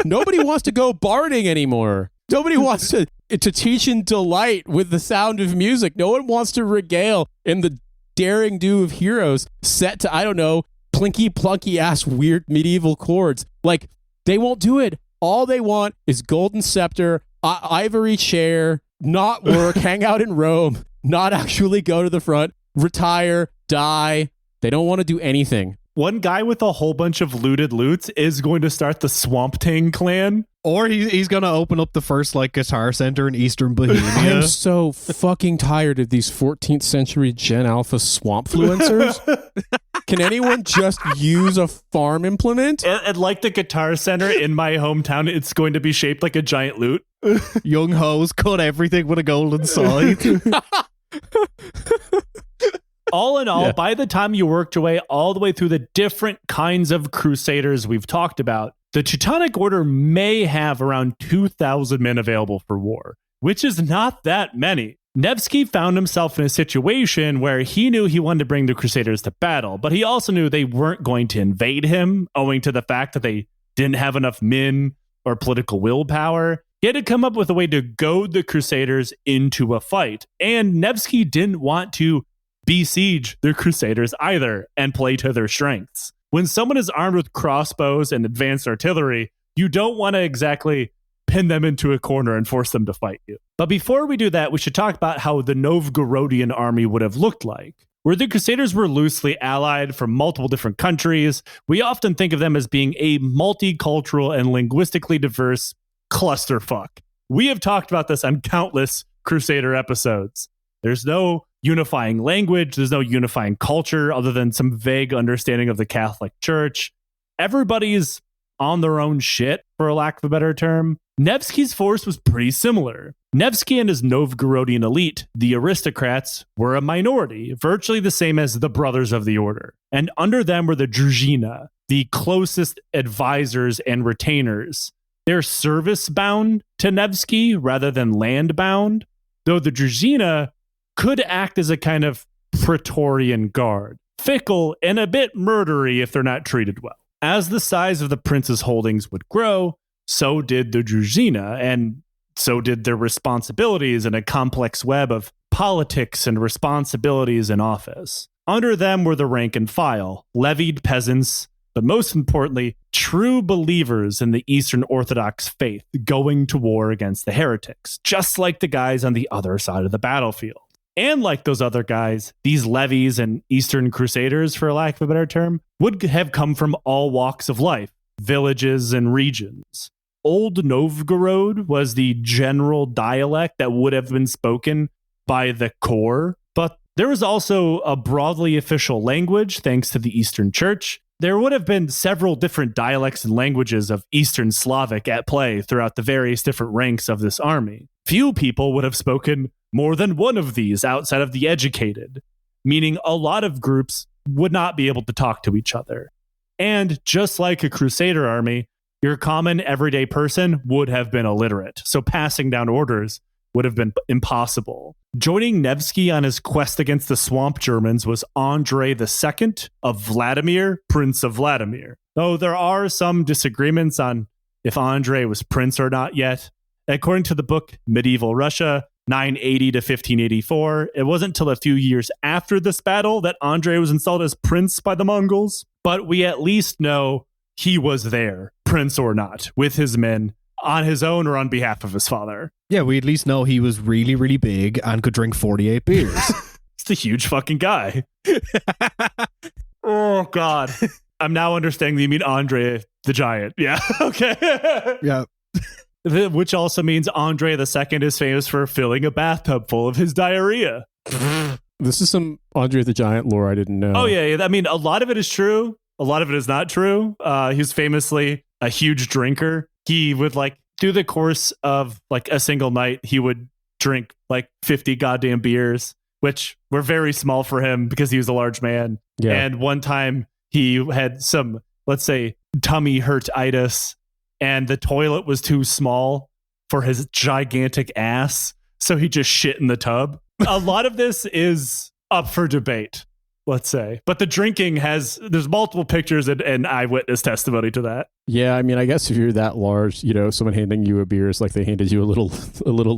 Nobody wants to go barding anymore. Nobody wants to teach and delight with the sound of music. No one wants to regale in the daring do of heroes set to, I don't know, plinky plunky ass weird medieval chords. Like, they won't do it. All they want is golden scepter, ivory chair, not work, hang out in Rome, not actually go to the front, retire, die. They don't want to do anything. One guy with a whole bunch of looted loots is going to start the Swamp Tang clan. Or he's going to open up the first like guitar center in Eastern Bohemia. I'm so fucking tired of these 14th century Gen Alpha swampfluencers. Can anyone just use a farm implement? And like the guitar center in my hometown, it's going to be shaped like a giant lute. Young hoes cut everything with a golden scythe. All in all, by the time you worked your way all the way through the different kinds of crusaders we've talked about, the Teutonic Order may have around 2,000 men available for war, which is not that many. Nevsky found himself in a situation where he knew he wanted to bring the Crusaders to battle, but he also knew they weren't going to invade him, owing to the fact that they didn't have enough men or political willpower. He had to come up with a way to goad the Crusaders into a fight, and Nevsky didn't want to besiege the Crusaders either and play to their strengths. When someone is armed with crossbows and advanced artillery, you don't want to exactly pin them into a corner and force them to fight you. But before we do that, we should talk about how the Novgorodian army would have looked like. Where the Crusaders were loosely allied from multiple different countries, we often think of them as being a multicultural and linguistically diverse clusterfuck. We have talked about this on countless Crusader episodes. There's no unifying language, there's no unifying culture other than some vague understanding of the Catholic Church. Everybody's on their own shit, for a lack of a better term. Nevsky's force was pretty similar. Nevsky and his Novgorodian elite, the aristocrats, were a minority, virtually the same as the Brothers of the Order. And under them were the Druzhina, the closest advisors and retainers. They're service-bound to Nevsky rather than land-bound, though the Druzhina could act as a kind of Praetorian guard, fickle and a bit murdery if they're not treated well. As the size of the prince's holdings would grow, so did the Druzhina, and so did their responsibilities in a complex web of politics and responsibilities in office. Under them were the rank and file, levied peasants, but most importantly, true believers in the Eastern Orthodox faith going to war against the heretics, just like the guys on the other side of the battlefield. And like those other guys, these levies and Eastern Crusaders, for lack of a better term, would have come from all walks of life, villages and regions. Old Novgorod was the general dialect that would have been spoken by the core, but there was also a broadly official language thanks to the Eastern Church. There would have been several different dialects and languages of Eastern Slavic at play throughout the various different ranks of this army. Few people would have spoken more than one of these outside of the educated, meaning a lot of groups would not be able to talk to each other. And just like a Crusader army, your common everyday person would have been illiterate, so passing down orders would have been impossible. Joining Nevsky on his quest against the Swamp Germans was Andrei II of Vladimir, Prince of Vladimir. Though there are some disagreements on if Andrei was prince or not yet. According to the book Medieval Russia, 980 to 1584, it wasn't until a few years after this battle that Andrei was installed as prince by the Mongols, but we at least know he was there, prince or not, with his men, on his own or on behalf of his father. Yeah, we at least know he was really, really big and could drink 48 beers. It's a huge fucking guy. Oh, God. I'm now understanding that you mean Andre the Giant. Yeah, okay. Yeah. Which also means Andre II is famous for filling a bathtub full of his diarrhea. This is some Andre the Giant lore I didn't know. Oh, yeah. I mean, a lot of it is true. A lot of it is not true. He was famously a huge drinker. He would, like, through the course of, like, a single night, he would drink, like, 50 goddamn beers, which were very small for him because he was a large man. Yeah. And one time he had some, let's say, tummy hurt-itis, and the toilet was too small for his gigantic ass, so he just shit in the tub. A lot of this is up for debate, let's say. But the drinking there's multiple pictures and eyewitness testimony to that. Yeah, I mean, I guess if you're that large, you know, someone handing you a beer is like they handed you a little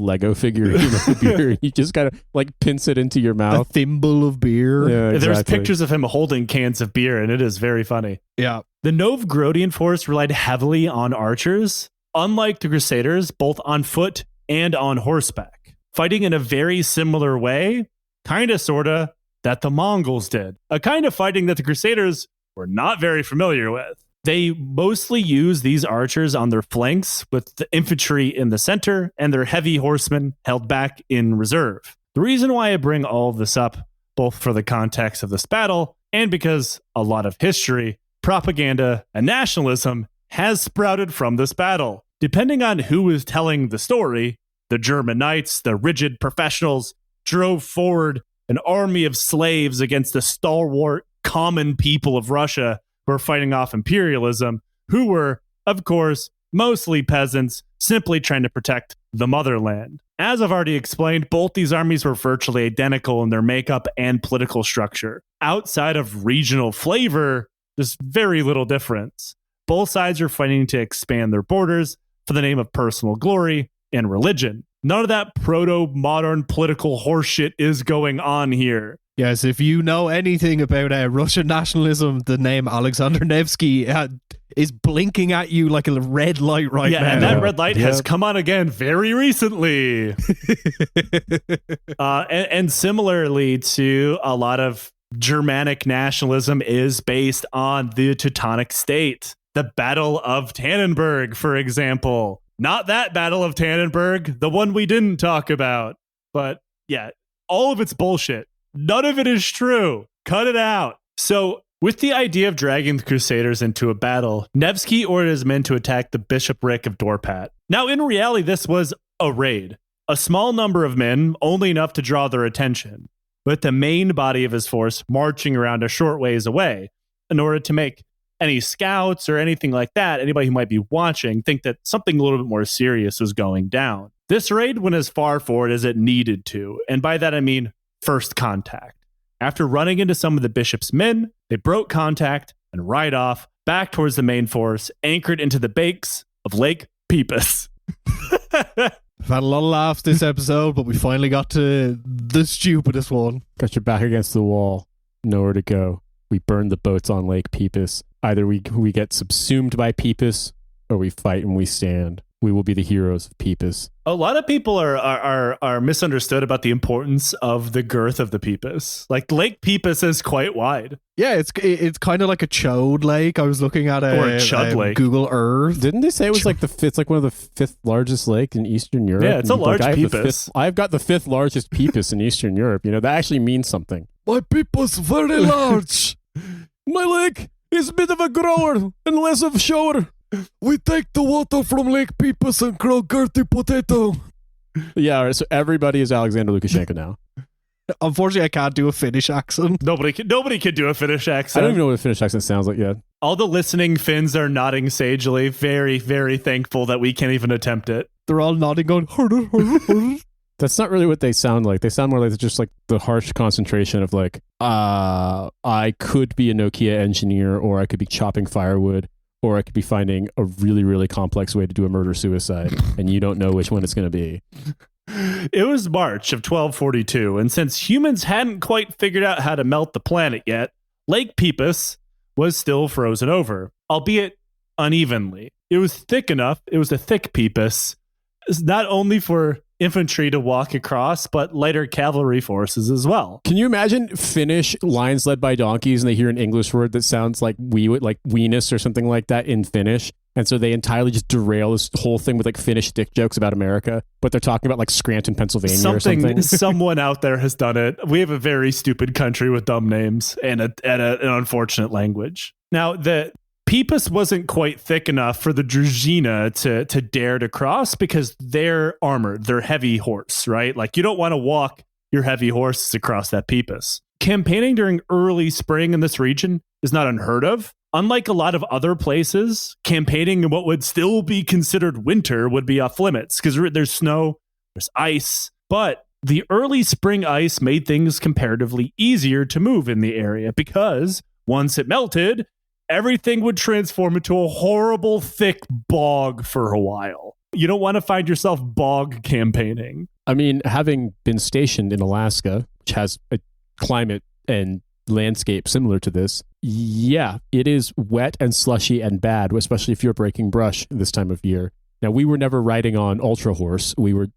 Lego figurine of beer. You just gotta like pinch it into your mouth. A thimble of beer. Yeah, exactly. There's pictures of him holding cans of beer, and it is very funny. Yeah. The Novgorodian force relied heavily on archers, unlike the Crusaders, both on foot and on horseback. fighting in a very similar way, kind of, sort of, that the Mongols did. A kind of fighting that the Crusaders were not very familiar with. They mostly use these archers on their flanks, with the infantry in the center and their heavy horsemen held back in reserve. The reason why I bring all of this up, both for the context of this battle and because a lot of history, propaganda, and nationalism has sprouted from this battle. Depending on who is telling the story, the German knights, the rigid professionals, drove forward an army of slaves against the stalwart common people of Russia who were fighting off imperialism, who were, of course, mostly peasants, simply trying to protect the motherland. As I've already explained, both these armies were virtually identical in their makeup and political structure. Outside of regional flavor, there's very little difference. Both sides are fighting to expand their borders for the name of personal glory and religion. None of that proto-modern political horseshit is going on here. Yes, if you know anything about Russian nationalism, the name Alexander Nevsky is blinking at you like a red light right now. Yeah, and that red light has come on again very recently. And similarly to a lot of Germanic nationalism is based on the Teutonic state. The Battle of Tannenberg, for example. Not that Battle of Tannenberg, the one we didn't talk about. But yeah, all of it's bullshit. None of it is true. Cut it out. So, with the idea of dragging the Crusaders into a battle, Nevsky ordered his men to attack the bishopric of Dorpat. Now, in reality, this was a raid. A small number of men, only enough to draw their attention, with the main body of his force marching around a short ways away in order to make any scouts or anything like that, anybody who might be watching, think that something a little bit more serious was going down. This raid went as far forward as it needed to, and by that I mean first contact. After running into some of the bishop's men, they broke contact and ride off back towards the main force, anchored into the banks of Lake Peipus. I've had a lot of laughs this episode, but we finally got to the stupidest one. Got your back against the wall, nowhere to go. We burn the boats on Lake Peipus. Either we get subsumed by Peipus, or we fight and we stand. We will be the heroes of Peipus. A lot of people are misunderstood about the importance of the girth of the Peipus. Like, Lake Peipus is quite wide. Yeah, it's kind of like a Chud lake. I was looking at Or a Chud lake. Google Earth. Didn't they say it was like it's like one of the fifth largest lake in Eastern Europe? Yeah, it's a large Peipus. I've got the fifth largest Peipus in Eastern Europe. You know, that actually means something. My Peipus very large. My lake is a bit of a grower and less of a shower. We take the water from Lake Peipus and grow girthy potato. Yeah, all right, so everybody is Alexander Lukashenko now. Unfortunately, I can't do a Finnish accent. Nobody can do a Finnish accent. I don't even know what a Finnish accent sounds like yet. All the listening Finns are nodding sagely, very, very thankful that we can't even attempt it. They're all nodding, going, That's not really what they sound like. They sound more like just like the harsh concentration of like, I could be a Nokia engineer, or I could be chopping firewood, or I could be finding a really, really complex way to do a murder-suicide, and you don't know which one it's going to be. It was March of 1242, and since humans hadn't quite figured out how to melt the planet yet, Lake Peipus was still frozen over, albeit unevenly. It was thick enough, it was a thick Peipus, not only for infantry to walk across, but lighter cavalry forces as well. Can you imagine Finnish lions led by donkeys, and they hear an English word that sounds like like weenus or something like that in Finnish, and so they entirely just derail this whole thing with like Finnish dick jokes about America, but they're talking about like Scranton, Pennsylvania or something. Someone out there has done it. We have a very stupid country with dumb names and an unfortunate language. Now, the Peipus wasn't quite thick enough for the Druzhina to dare to cross, because they're armored, they're heavy horse, right? Like, you don't want to walk your heavy horses across that Peipus. Campaigning during early spring in this region is not unheard of. Unlike a lot of other places, campaigning in what would still be considered winter would be off limits, because there's snow, there's ice, but the early spring ice made things comparatively easier to move in the area, because once it melted, everything would transform into a horrible, thick bog for a while. You don't want to find yourself bog campaigning. I mean, having been stationed in Alaska, which has a climate and landscape similar to this, yeah, it is wet and slushy and bad, especially if you're breaking brush this time of year. Now, we were never riding on Ultra Horse. We were,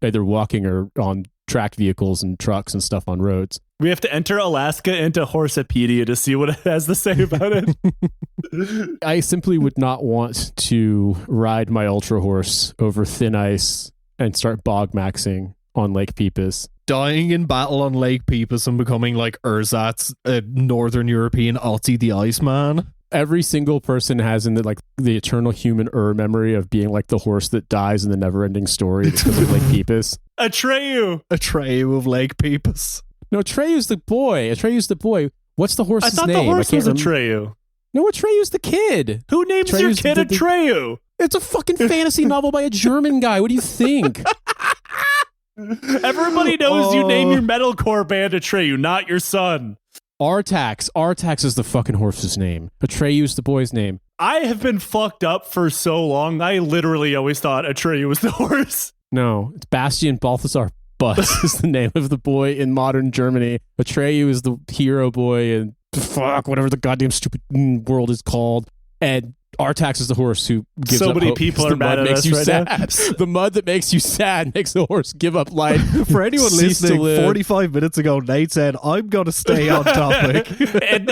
either walking or on tracked vehicles and trucks and stuff on roads. We have to enter Alaska into Horsepedia to see what it has to say about it. I simply would not want to ride my ultra horse over thin ice and start bog maxing on Lake Peipus. Dying in battle on Lake Peipus and becoming like Urzat's Northern European Otzi the Iceman. Every single person has in the eternal human memory of being like the horse that dies in the never-ending story because of Lake Peipus. Atreyu of Lake Peipus. No, Atreyu's the boy. What's the horse's name? I thought the horse was Atreyu. No, Atreyu's the kid. Who names your kid Atreyu? It's a fucking fantasy novel by a German guy. What do you think? Everybody knows you name your metalcore band Atreyu, not your son. Artax is the fucking horse's name. Atreyu's the boy's name. I have been fucked up for so long. I literally always thought Atreyu was the horse. No, it's Bastian Balthasar Bus is the name of the boy in modern Germany. Atreyu is the hero boy and whatever the goddamn stupid world is called. And Artax is the horse who gives so up many hope people are mad at us right sad. now. The mud that makes you sad makes the horse give up life. For anyone listening, 45 minutes ago, Nate said, I'm going to stay on topic.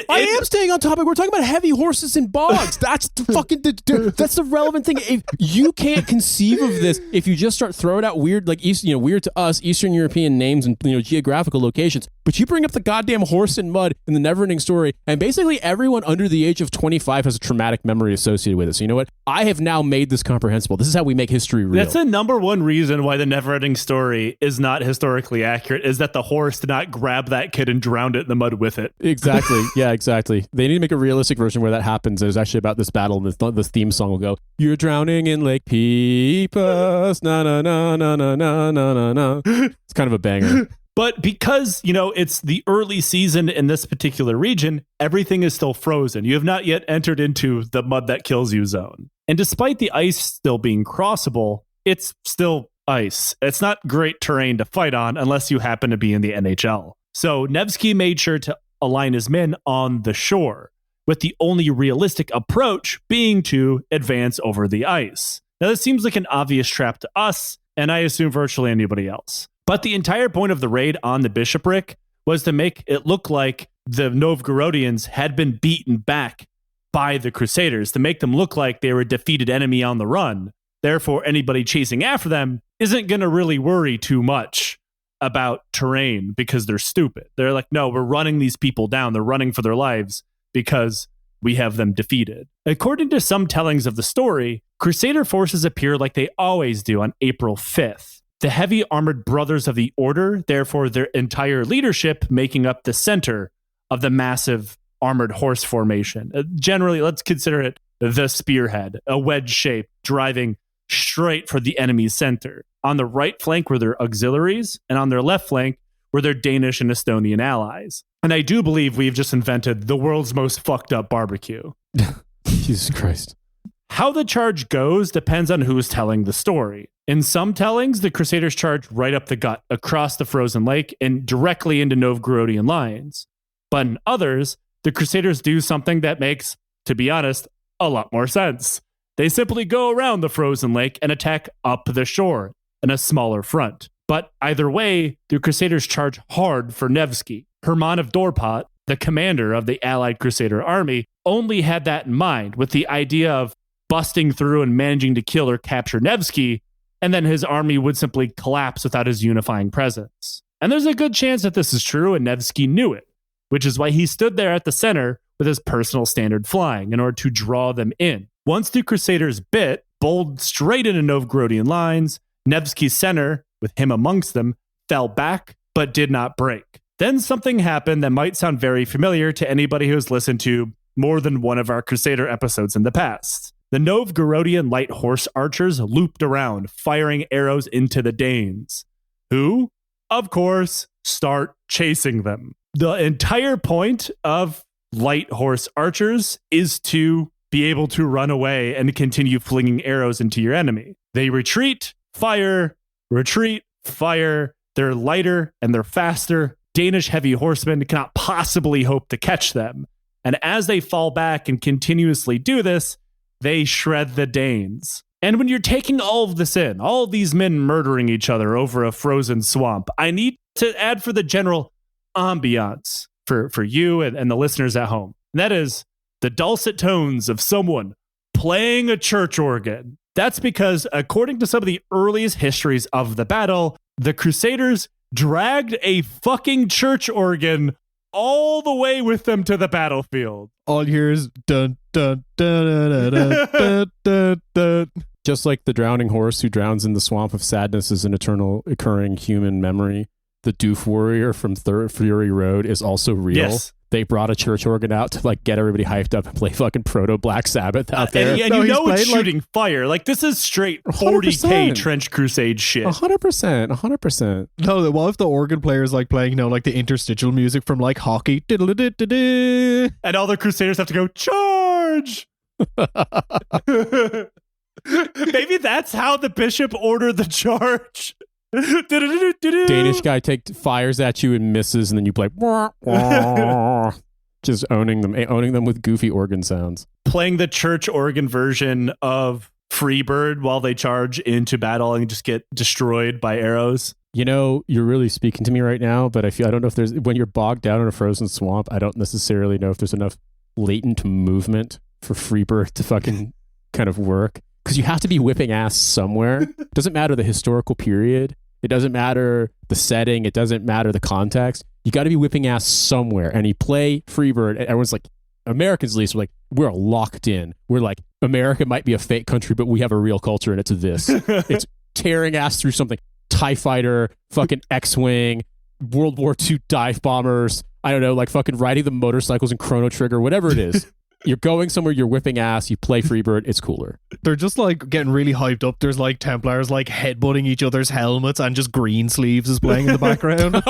I am staying on topic. We're talking about heavy horses and bogs. That's the fucking that's the relevant thing. If you can't conceive of this, if you just start throwing out weird, like weird to us Eastern European names and geographical locations, but you bring up the goddamn horse and mud in the never-ending story, and basically everyone under the age of 25 has a traumatic memory associated with it. So you know what? I have now made this comprehensible. This is how we make history real. That's the number one reason why the never-ending story is not historically accurate, is that the horse did not grab that kid and drowned it in the mud with it. Exactly. Yeah, exactly. They need to make a realistic version where that happens. There's actually about this battle, and the theme song will go, "You're drowning in Lake Peipus, na na na na na na na na." It's kind of a banger. But because, it's the early season in this particular region, everything is still frozen. You have not yet entered into the mud that kills you zone. And despite the ice still being crossable, it's still ice. It's not great terrain to fight on unless you happen to be in the NHL. So Nevsky made sure to align his men on the shore, with the only realistic approach being to advance over the ice. Now, this seems like an obvious trap to us, and I assume virtually anybody else. But the entire point of the raid on the bishopric was to make it look like the Novgorodians had been beaten back by the Crusaders, to make them look like they were a defeated enemy on the run. Therefore, anybody chasing after them isn't going to really worry too much about terrain because they're stupid. They're like, no, we're running these people down. They're running for their lives because we have them defeated. According to some tellings of the story, Crusader forces appear like they always do on April 5th. The heavy armored brothers of the order, therefore their entire leadership, making up the center of the massive armored horse formation. Generally, let's consider it the spearhead, a wedge shape driving straight for the enemy's center. On the right flank were their auxiliaries, and on their left flank were their Danish and Estonian allies. And I do believe we've just invented the world's most fucked up barbecue. Jesus Christ. How the charge goes depends on who's telling the story. In some tellings, the Crusaders charge right up the gut, across the frozen lake, and directly into Novgorodian lines. But in others, the Crusaders do something that makes, to be honest, a lot more sense. They simply go around the frozen lake and attack up the shore in a smaller front. But either way, the Crusaders charge hard for Nevsky. Hermann of Dorpat, the commander of the allied Crusader army, only had that in mind, with the idea of busting through and managing to kill or capture Nevsky, and then his army would simply collapse without his unifying presence. And there's a good chance that this is true, and Nevsky knew it, which is why he stood there at the center with his personal standard flying in order to draw them in. Once the Crusaders bowled straight into Novgorodian lines, Nevsky's center, with him amongst them, fell back but did not break. Then something happened that might sound very familiar to anybody who has listened to more than one of our Crusader episodes in the past. The Novgorodian light horse archers looped around, firing arrows into the Danes, who, of course, start chasing them. The entire point of light horse archers is to be able to run away and continue flinging arrows into your enemy. They retreat, fire, retreat, fire. They're lighter and they're faster. Danish heavy horsemen cannot possibly hope to catch them. And as they fall back and continuously do this, they shred the Danes. And when you're taking all of this in, all of these men murdering each other over a frozen swamp, I need to add for the general ambiance for you and the listeners at home. And that is the dulcet tones of someone playing a church organ. That's because, according to some of the earliest histories of the battle, the Crusaders dragged a fucking church organ all the way with them to the battlefield. All you hear is dun dun dun dun dun dun dun dun. Just like the drowning horse who drowns in the swamp of sadness is an eternal occurring human memory, the doof warrior from Third Fury Road is also real. Yes. They brought a church organ out to like get everybody hyped up and play fucking proto Black Sabbath out there. And No, you he's know it's playing, shooting fire. Like, this is straight 100%. 40K Trench Crusade shit. 100%. No, what if the organ player is like playing, like the interstitial music from like hockey? Diddle-a-did-da-doo. And all the Crusaders have to go, charge! Maybe that's how the bishop ordered the charge. Danish guy fires at you and misses, and then you play wah, wah, just owning them with goofy organ sounds. Playing the church organ version of Freebird while they charge into battle and just get destroyed by arrows. You know, you're really speaking to me right now, but I don't know if there's, when you're bogged down in a frozen swamp, I don't necessarily know if there's enough latent movement for Freebird to fucking kind of work. Because you have to be whipping ass somewhere. It doesn't matter the historical period. It doesn't matter the setting. It doesn't matter the context. You got to be whipping ass somewhere. And you play Freebird, and everyone's like, Americans at least, we're locked in. We're like, America might be a fake country, but we have a real culture, and it's this. It's tearing ass through something. TIE Fighter, fucking X-Wing, World War II dive bombers, I don't know, like fucking riding the motorcycles in Chrono Trigger, whatever it is. You're going somewhere, you're whipping ass, you play Freebird, it's cooler. They're just like getting really hyped up. There's like Templars like headbutting each other's helmets, and just Green Sleeves is playing in the background.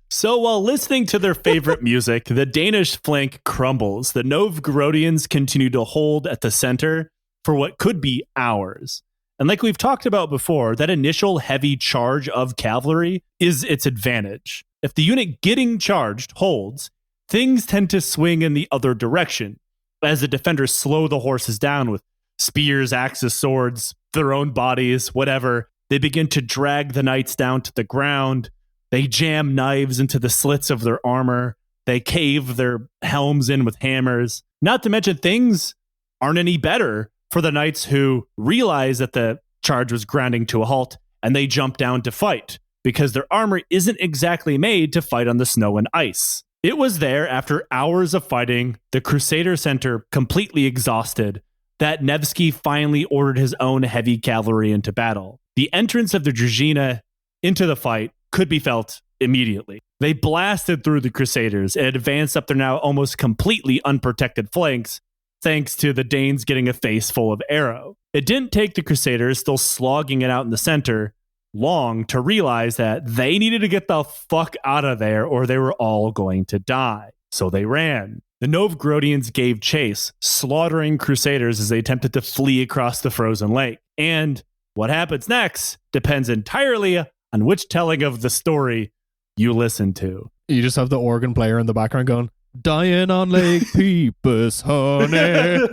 So while listening to their favorite music, the Danish flank crumbles. The Novgorodians continue to hold at the center for what could be hours. And like we've talked about before, that initial heavy charge of cavalry is its advantage. If the unit getting charged holds, things tend to swing in the other direction, as the defenders slow the horses down with spears, axes, swords, their own bodies, whatever. They begin to drag the knights down to the ground. They jam knives into the slits of their armor. They cave their helms in with hammers. Not to mention, things aren't any better for the knights who realize that the charge was grinding to a halt, and they jump down to fight because their armor isn't exactly made to fight on the snow and ice. It was there, after hours of fighting, the Crusader center completely exhausted, that Nevsky finally ordered his own heavy cavalry into battle. The entrance of the Druzhina into the fight could be felt immediately. They blasted through the Crusaders and advanced up their now almost completely unprotected flanks, thanks to the Danes getting a face full of arrow. It didn't take the Crusaders, still slogging it out in the center, long to realize that they needed to get the fuck out of there or they were all going to die. So they ran. The Novgorodians gave chase, slaughtering Crusaders as they attempted to flee across the frozen lake. And what happens next depends entirely on which telling of the story you listen to. You just have the organ player in the background going, "Dying on Lake Peipus, honey."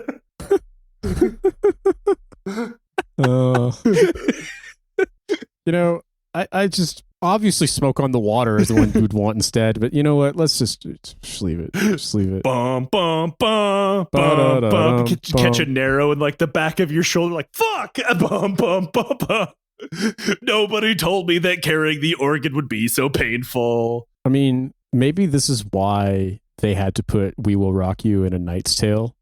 You know, I just obviously Smoke on the Water is the one you'd want instead, but you know what? Let's just leave it. Just leave it. Bum, bum, bum, bum, bum. Catch an arrow in like the back of your shoulder, like, fuck! Bum, bum, bum, bum. Nobody told me that carrying the organ would be so painful. I mean, maybe this is why they had to put We Will Rock You in A Knight's Tale.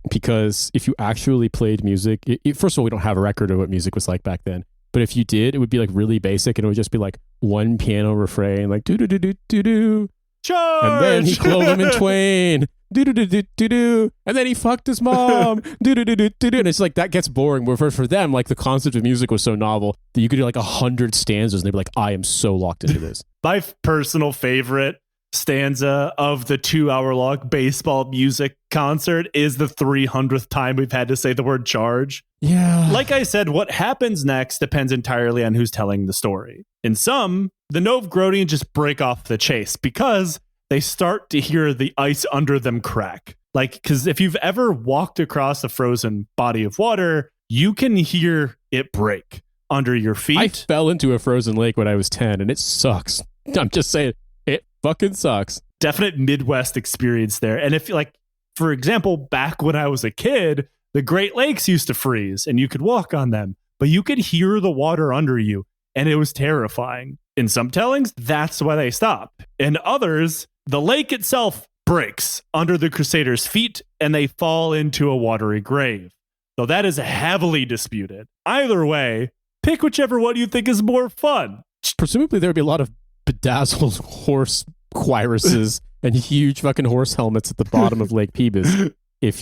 Because if you actually played music, first of all, we don't have a record of what music was like back then. But if you did, it would be like really basic, and it would just be like one piano refrain, like do do do do do do. Charge! And then he clove him in twain. Do do do do do do. And then he fucked his mom. Do do do do do do. And it's like that gets boring. Where for them, like the concept of music was so novel that you could do like 100 stanzas, and they'd be like, "I am so locked into this." My personal favorite stanza of the 2-hour-long baseball music concert is the 300th time we've had to say the word charge. Yeah. Like I said, what happens next depends entirely on who's telling the story. In some, the Novgorodians just break off the chase because they start to hear the ice under them crack. Like, because if you've ever walked across a frozen body of water, you can hear it break under your feet. I fell into a frozen lake when I was 10, and it sucks. I'm just saying, it fucking sucks. Definite Midwest experience there. And if, like, for example, back when I was a kid, the Great Lakes used to freeze and you could walk on them, but you could hear the water under you, and it was terrifying. In some tellings, that's why they stop. In others, the lake itself breaks under the Crusaders' feet and they fall into a watery grave. Though that is heavily disputed. Either way, pick whichever one you think is more fun. Presumably there would be a lot of bedazzled horse choiruses and huge fucking horse helmets at the bottom of Lake Peipus if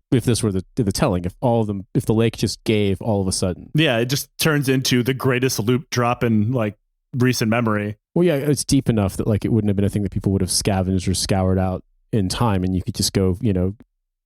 this were the telling, if the lake just gave all of a sudden. Yeah, it just turns into the greatest loop drop in like recent memory. Well, yeah, it's deep enough that like it wouldn't have been a thing that people would have scavenged or scoured out in time, and you could just go,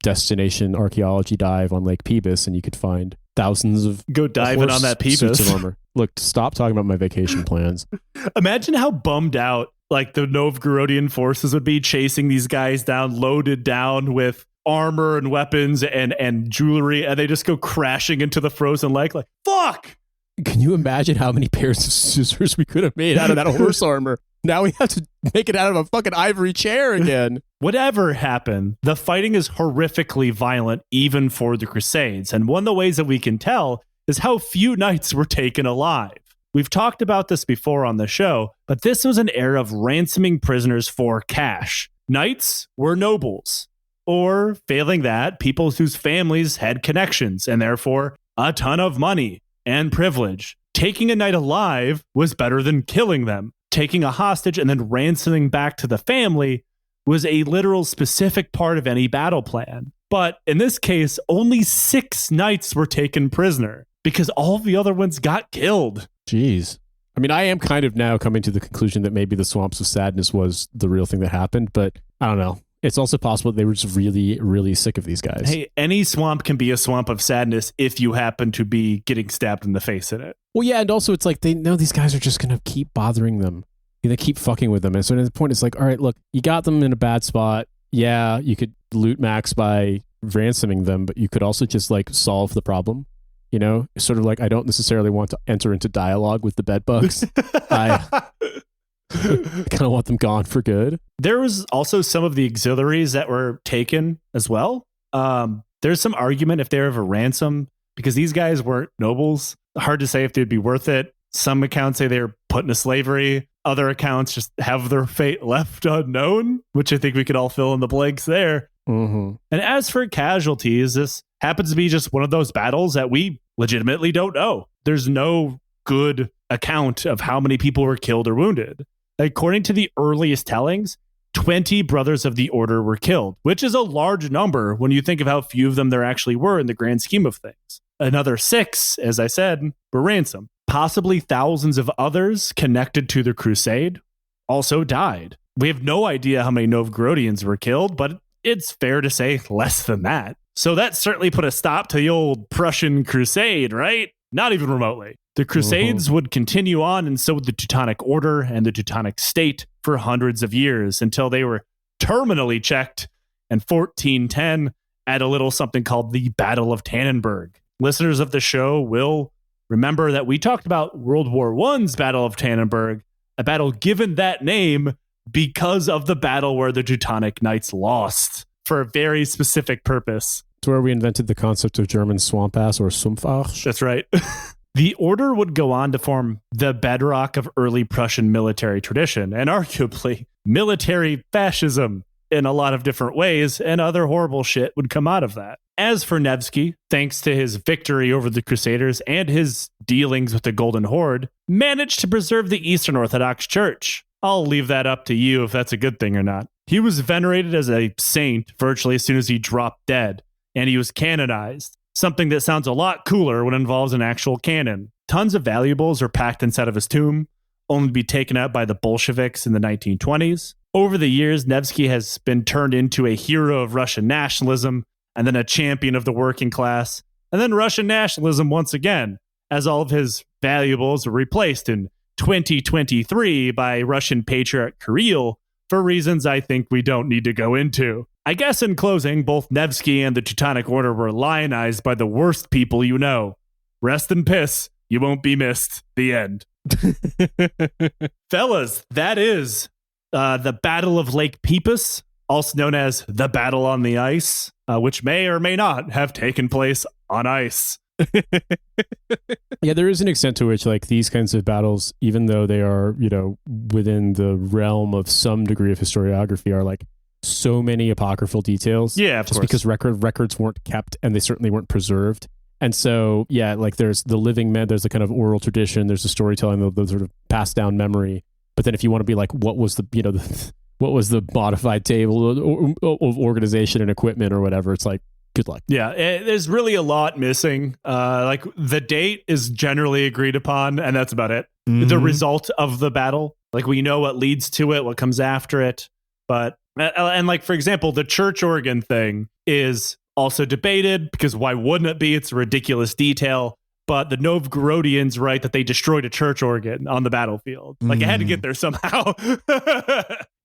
destination archaeology dive on Lake Peipus, and you could find thousands of go diving on that Peipus. Suits of armor. Look, stop talking about my vacation plans. Imagine how bummed out like the Novgorodian forces would be chasing these guys down, loaded down with armor and weapons and jewelry, and they just go crashing into the frozen lake like, fuck! Can you imagine how many pairs of scissors we could have made out of that horse armor? Now we have to make it out of a fucking ivory chair again. Whatever happened, the fighting is horrifically violent even for the Crusades, and one of the ways that we can tell is how few knights were taken alive. We've talked about this before on the show, but this was an era of ransoming prisoners for cash. Knights were nobles, or failing that, people whose families had connections and therefore a ton of money and privilege. Taking a knight alive was better than killing them. Taking a hostage and then ransoming back to the family was a literal specific part of any battle plan. But in this case, only 6 knights were taken prisoner because all the other ones got killed. Jeez. I mean, I am kind of now coming to the conclusion that maybe the Swamps of Sadness was the real thing that happened, but I don't know. It's also possible they were just really, really sick of these guys. Hey, any swamp can be a swamp of sadness if you happen to be getting stabbed in the face in it. Well, yeah, and also it's like they know these guys are just going to keep bothering them. They keep fucking with them. And so at the point, it's like, all right, look, you got them in a bad spot. Yeah, you could loot max by ransoming them, but you could also just like solve the problem. Sort of like, I don't necessarily want to enter into dialogue with the bedbugs. I kind of want them gone for good. There was also some of the auxiliaries that were taken as well. There's some argument if they're of a ransom because these guys weren't nobles. Hard to say if they'd be worth it. Some accounts say they're put into slavery. Other accounts just have their fate left unknown, which I think we could all fill in the blanks there. Mm-hmm. And as for casualties, this happens to be just one of those battles that we legitimately don't know. There's no good account of how many people were killed or wounded. According to the earliest tellings, 20 brothers of the order were killed, which is a large number when you think of how few of them there actually were in the grand scheme of things. Another 6, as I said, were ransomed. Possibly thousands of others connected to the crusade also died. We have no idea how many Novgorodians were killed, but it's fair to say less than that. So that certainly put a stop to the old Prussian Crusade, right? Not even remotely. The Crusades would continue on, and so would the Teutonic Order and the Teutonic State for hundreds of years until they were terminally checked in 1410 at a little something called the Battle of Tannenberg. Listeners of the show will remember that we talked about World War I's Battle of Tannenberg, a battle given that name because of the battle where the Teutonic Knights lost for a very specific purpose. It's where we invented the concept of German swamp ass or Sumpfarsch. That's right. The order would go on to form the bedrock of early Prussian military tradition and arguably military fascism in a lot of different ways, and other horrible shit would come out of that. As for Nevsky, thanks to his victory over the Crusaders and his dealings with the Golden Horde, managed to preserve the Eastern Orthodox Church. I'll leave that up to you if that's a good thing or not. He was venerated as a saint virtually as soon as he dropped dead, and he was canonized. Something that sounds a lot cooler when it involves an actual canon. Tons of valuables are packed inside of his tomb, only to be taken out by the Bolsheviks in the 1920s. Over the years, Nevsky has been turned into a hero of Russian nationalism, and then a champion of the working class, and then Russian nationalism once again, as all of his valuables were replaced in 2023 by Russian Patriarch Kirill for reasons I think we don't need to go into. I guess in closing, both Nevsky and the Teutonic Order were lionized by the worst people you know. Rest in piss. You won't be missed. The end. Fellas, that is the Battle of Lake Peipus, also known as the Battle on the Ice, which may or may not have taken place on ice. Yeah, there is an extent to which like these kinds of battles, even though they are, you know, within the realm of some degree of historiography, are like so many apocryphal details. Yeah, of just course. because records weren't kept and they certainly weren't preserved. And so, yeah, like there's the living myth, there's the kind of oral tradition, there's the storytelling, the sort of passed down memory. But then if you want to be like, what was the, you know, what was the modified table of organization and equipment or whatever, it's like, good luck. Yeah, there's really a lot missing. Like the date is generally agreed upon, and that's about it. Mhm. The result of the battle, like we know what leads to it, what comes after it. But, and like, for example, the church organ thing is also debated because why wouldn't it be? It's a ridiculous detail. But the Novgorodians write that they destroyed a church organ on the battlefield. Like it had to get there somehow.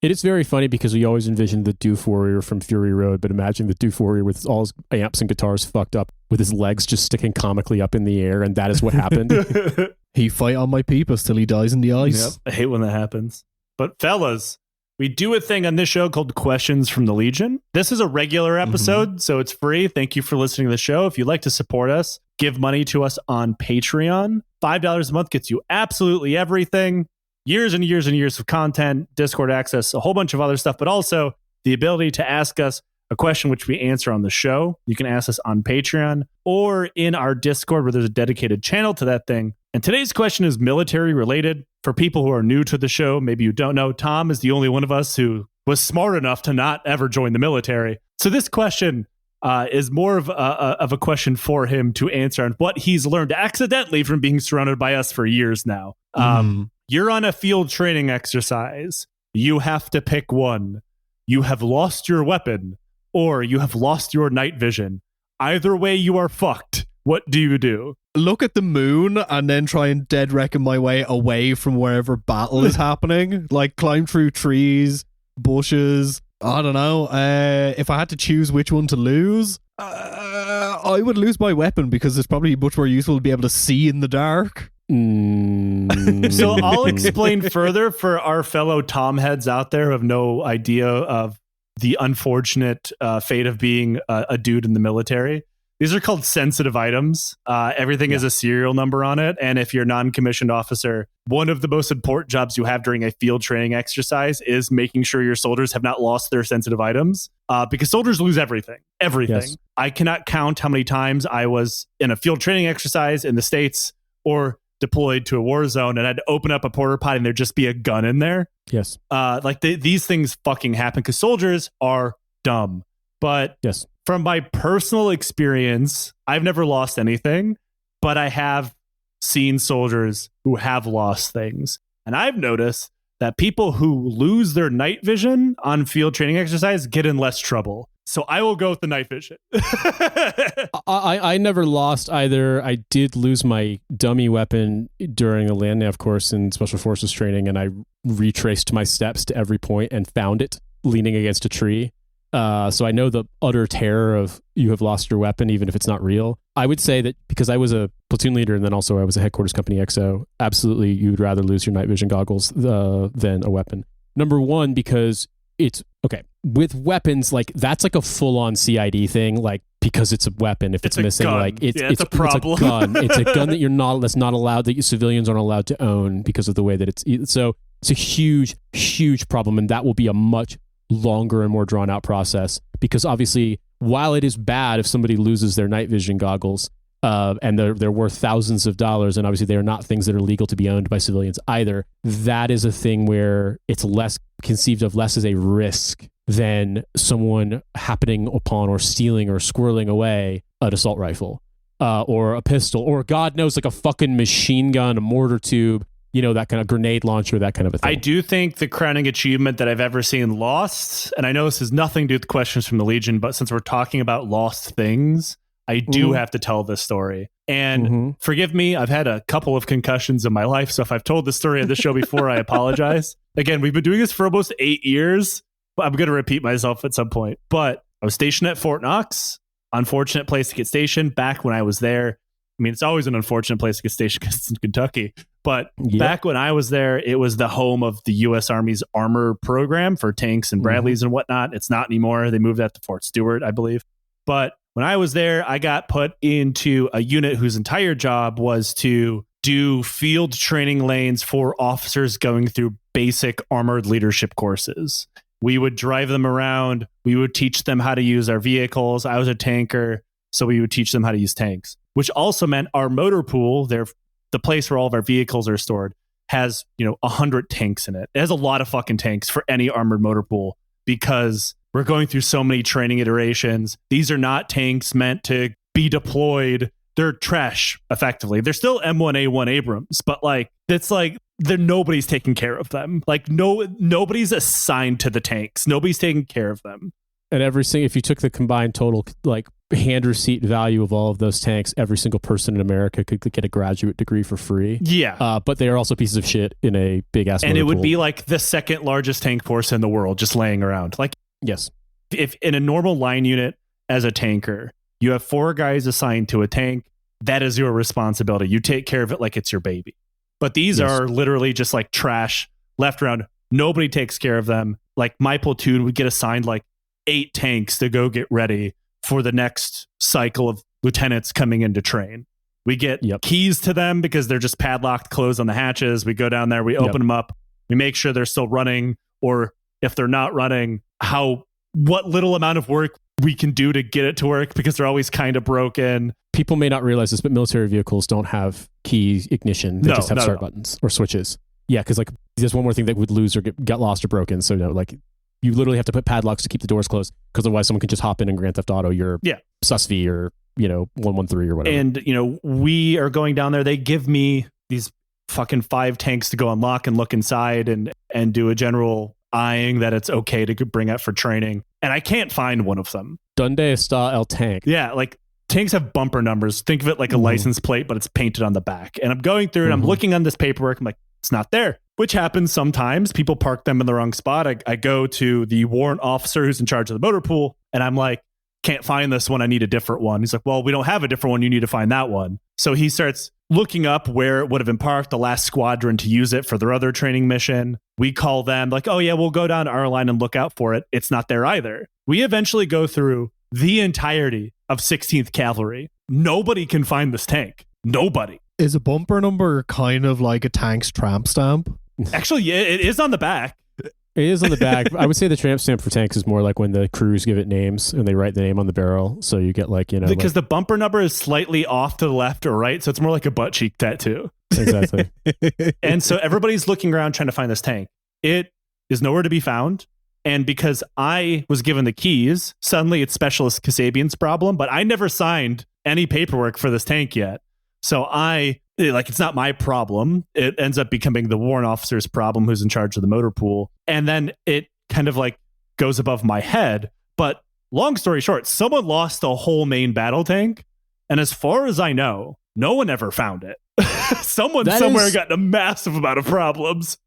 It is very funny because we always envisioned the Doof Warrior from Fury Road, but imagine the Doof Warrior with all his amps and guitars fucked up, with his legs just sticking comically up in the air, and that is what happened. He fight on my Peipus till he dies in the ice. Yep, I hate when that happens. But fellas, we do a thing on this show called Questions from the Legion. This is a regular episode, so it's free. Thank you for listening to the show. If you'd like to support us, give money to us on Patreon. $5 a month gets you absolutely everything. Years and years and years of content, Discord access, a whole bunch of other stuff, but also the ability to ask us a question which we answer on the show. You can ask us on Patreon or in our Discord where there's a dedicated channel to that thing. And today's question is military related. For people who are new to the show, maybe you don't know, Tom is the only one of us who was smart enough to not ever join the military. So this question is more of a question for him to answer on what he's learned accidentally from being surrounded by us for years now. You're on a field training exercise. You have to pick one. You have lost your weapon or you have lost your night vision. Either way, you are fucked. What do you do? Look at the moon and then try and dead reckon my way away from wherever battle is happening. Like climb through trees, bushes. I don't know. If I had to choose which one to lose, I would lose my weapon because it's probably much more useful to be able to see in the dark. So I'll explain further for our fellow Tom heads out there who have no idea of the unfortunate fate of being a dude in the military. These are called sensitive items. Everything has a serial number on it. And if you're a non-commissioned officer, one of the most important jobs you have during a field training exercise is making sure your soldiers have not lost their sensitive items because soldiers lose everything. Everything. Yes. I cannot count how many times I was in a field training exercise in the States or deployed to a war zone and I had to open up a porta potty and there'd just be a gun in there. Yes. These things fucking happen because soldiers are dumb. But yes. From my personal experience, I've never lost anything, but I have seen soldiers who have lost things. And I've noticed that people who lose their night vision on field training exercise get in less trouble. So I will go with the night vision. I never lost either. I did lose my dummy weapon during a land nav course in Special Forces training, and I retraced my steps to every point and found it leaning against a tree. So I know the utter terror of you have lost your weapon, even if it's not real. I would say that because I was a platoon leader and then also I was a headquarters company XO, absolutely you would rather lose your night vision goggles than a weapon. Number one, because it's okay with weapons, like that's like a full-on CID thing, like because it's a weapon. If it's missing, gun. like it's a problem. It's a gun. It's a gun that's not allowed, that civilians aren't allowed to own because of the way that it's. So it's a huge, huge problem, and that will be a much longer and more drawn out process because obviously while it is bad if somebody loses their night vision goggles and they're worth thousands of dollars and obviously they are not things that are legal to be owned by civilians either, that is a thing where it's less conceived of less as a risk than someone happening upon or stealing or squirreling away an assault rifle or a pistol or God knows like a fucking machine gun, a mortar tube, you know, that kind of grenade launcher, that kind of a thing. I do think the crowning achievement that I've ever seen lost, and I know this has nothing to do with questions from the Legion, but since we're talking about lost things, I do have to tell this story. And forgive me, I've had a couple of concussions in my life, so if I've told this story on this show before, I apologize. Again, we've been doing this for almost 8 years, I'm going to repeat myself at some point. But I was stationed at Fort Knox. Unfortunate place to get stationed back when I was there. I mean, it's always an unfortunate place to get stationed because it's in Kentucky. But back when I was there, it was the home of the U.S. Army's armor program for tanks and Bradleys and whatnot. It's not anymore. They moved that to Fort Stewart, I believe. But when I was there, I got put into a unit whose entire job was to do field training lanes for officers going through basic armored leadership courses. We would drive them around. We would teach them how to use our vehicles. I was a tanker, so we would teach them how to use tanks, which also meant our motor pool, the place where all of our vehicles are stored, has 100 tanks in it. It has a lot of fucking tanks for any armored motor pool because we're going through so many training iterations. These are not tanks meant to be deployed. They're trash, effectively. They're still M1A1 Abrams, but nobody's taking care of them. Nobody's assigned to the tanks. Nobody's taking care of them. And if you took the combined total hand receipt value of all of those tanks, every single person in America could get a graduate degree for free. Yeah. But they are also pieces of shit in a big ass. And it would be like the second largest tank force in the world just laying around. Yes. If in a normal line unit as a tanker, you have 4 guys assigned to a tank, that is your responsibility. You take care of it like it's your baby. But these are literally just like trash left around. Nobody takes care of them. Like my platoon would get assigned 8 tanks to go get ready for the next cycle of lieutenants coming in to train. We get keys to them because they're just padlocked, closed on the hatches. We go down there, we open them up, we make sure they're still running, or if they're not running, what little amount of work we can do to get it to work because they're always kind of broken. People may not realize this, but military vehicles don't have key ignition. They just have start buttons or switches. Yeah, because there's one more thing that would lose or get lost or broken. So you literally have to put padlocks to keep the doors closed because otherwise someone can just hop in and Grand Theft Auto your SUSV or 113 or whatever. And we are going down there. They give me these fucking 5 tanks to go unlock and look inside and do a general eyeing that it's okay to bring out for training. And I can't find one of them. Donde está el tank? Yeah, tanks have bumper numbers. Think of it like a license plate, but it's painted on the back. And I'm going through and I'm looking on this paperwork. I'm like, it's not there, which happens sometimes. People park them in the wrong spot. I go to the warrant officer who's in charge of the motor pool, and I'm like, can't find this one. I need a different one. He's like, well, we don't have a different one. You need to find that one. So he starts looking up where it would have been parked, the last squadron to use it for their other training mission. We call them oh yeah, we'll go down to our line and look out for it. It's not there either. We eventually go through the entirety of 16th Cavalry. Nobody can find this tank. Nobody. Is a bumper number kind of like a tank's tramp stamp? Actually, yeah, it is on the back. It is on the back. I would say the tramp stamp for tanks is more like when the crews give it names and they write the name on the barrel. So you get because the bumper number is slightly off to the left or right. So it's more like a butt cheek tattoo. Exactly. And so everybody's looking around trying to find this tank. It is nowhere to be found. And because I was given the keys, suddenly it's Specialist Kasabian's problem, but I never signed any paperwork for this tank yet. So it's not my problem. It ends up becoming the warrant officer's problem who's in charge of the motor pool. And then it kind of goes above my head. But long story short, someone lost a whole main battle tank. And as far as I know, no one ever found it. Someone somewhere got in a massive amount of problems.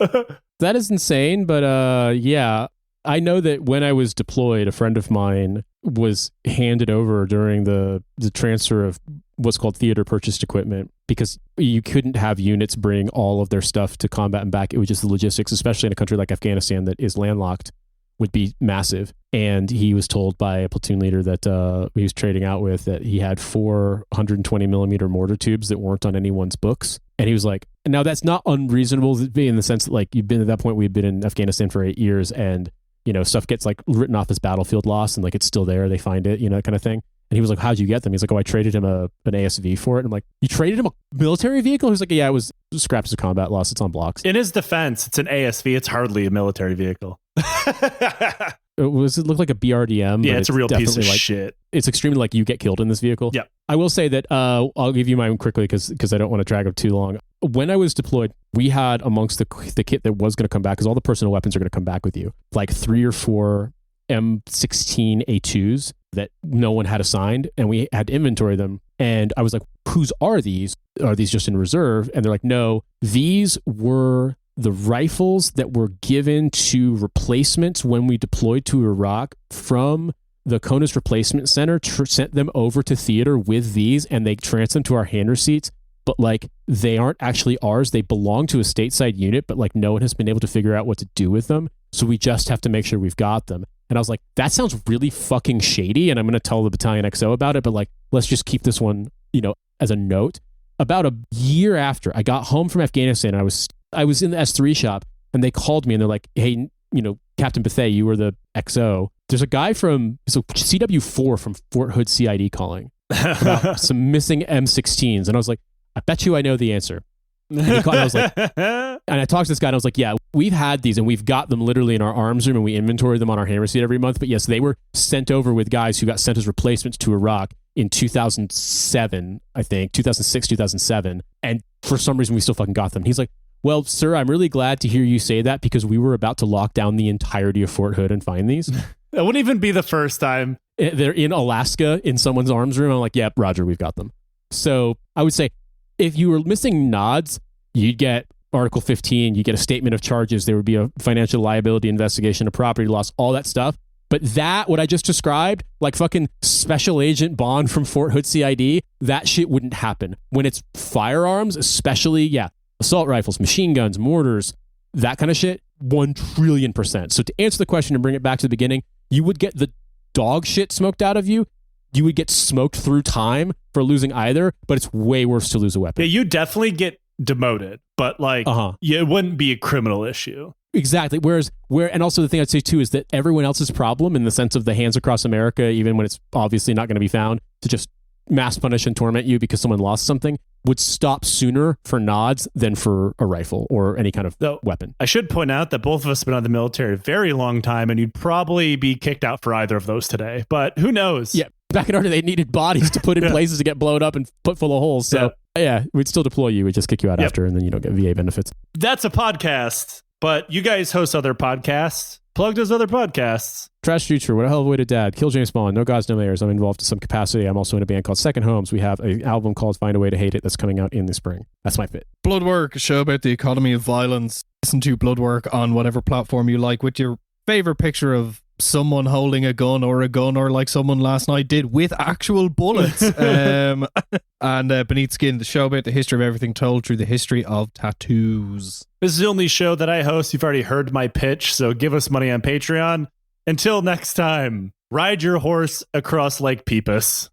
That is insane. But yeah, I know that when I was deployed, a friend of mine was handed over during the transfer of what's called theater purchased equipment, because you couldn't have units bring all of their stuff to combat and back. It was just the logistics, especially in a country like Afghanistan that is landlocked, would be massive. And he was told by a platoon leader that he was trading out with that he had 420 millimeter mortar tubes that weren't on anyone's books. And he was like, now that's not unreasonable in the sense that you've been at that point, we'd been in Afghanistan for 8 years and stuff gets written off as battlefield loss and it's still there. They find it, that kind of thing. And he was like, how'd you get them? He's like, I traded him an ASV for it. And I'm like, you traded him a military vehicle? He was like, yeah, it was scraps of combat loss. It's on blocks. In his defense, it's an ASV. It's hardly a military vehicle. It looked like a BRDM. Yeah, it's a real piece of shit. It's extremely you get killed in this vehicle. Yeah. I will say that I'll give you mine quickly because I don't want to drag up too long. When I was deployed, we had amongst the kit that was going to come back, because all the personal weapons are going to come back with you, 3 or 4 M16 A2s that no one had assigned, and we had to inventory them. And I was like, whose are these? Are these just in reserve? And they're like, no, these were the rifles that were given to replacements when we deployed to Iraq from the CONUS Replacement Center sent them over to theater with these, and they transferred them to our hand receipts. But like, they aren't actually ours. They belong to a stateside unit, but like, no one has been able to figure out what to do with them. So we just have to make sure we've got them. And I was like, that sounds really fucking shady. And I'm going to tell the Battalion XO about it. But like, let's just keep this one, as a note. About a year after I got home from Afghanistan, I was in the S3 shop, and they called me and they're like, hey, Captain Bethea, you were the XO. There's a guy from CW4 from Fort Hood CID calling about some missing M16s. And I was like, I bet you I know the answer. And he called, and I was like, and I talked to this guy and I was like, yeah, we've had these and we've got them literally in our arms room and we inventory them on our hand receipt every month. But yes, they were sent over with guys who got sent as replacements to Iraq in 2007, I think, 2006, 2007. And for some reason, we still fucking got them. He's like, well, sir, I'm really glad to hear you say that because we were about to lock down the entirety of Fort Hood and find these. That wouldn't even be the first time. They're in Alaska in someone's arms room. I'm like, yep, Roger, we've got them. So I would say if you were missing nods, you'd get Article 15, you get a statement of charges. There would be a financial liability investigation, a property loss, all that stuff. But that, what I just described, like fucking Special Agent Bond from Fort Hood CID, that shit wouldn't happen. When it's firearms, especially, assault rifles, machine guns, mortars, that kind of shit, 1,000,000,000%. So to answer the question and bring it back to the beginning, you would get the dog shit smoked out of you. You would get smoked through time for losing either, but it's way worse to lose a weapon. Yeah, you definitely get demoted, but like, it wouldn't be a criminal issue. Exactly. And also the thing I'd say too is that everyone else's problem in the sense of the hands across America, even when it's obviously not going to be found, to just mass punish and torment you because someone lost something, would stop sooner for nods than for a rifle or any kind of weapon. I should point out that both of us have been out of the military a very long time, and you'd probably be kicked out for either of those today. But who knows? Yeah. Back in order, they needed bodies to put in places to get blown up and put full of holes. So yeah, we'd still deploy you. We'd just kick you out after, and then you don't get VA benefits. That's a podcast, but you guys host other podcasts. Plug those other podcasts. Trash Future, What a Hell of a Way to Dad, Kill James Bond, No Gods, No Mayors. I'm involved to some capacity. I'm also in a band called Second Homes. We have an album called Find a Way to Hate It that's coming out in the spring. That's my fit. Bloodwork, a show about the economy of violence. Listen to Bloodwork on whatever platform you like with your favorite picture of someone holding a gun or like someone last night did with actual bullets. And Beneath Skin, the show about the history of everything told through the history of tattoos. This is the only show that I host. You've already heard my pitch, so give us money on Patreon. Until next time, ride your horse across Lake Peipus.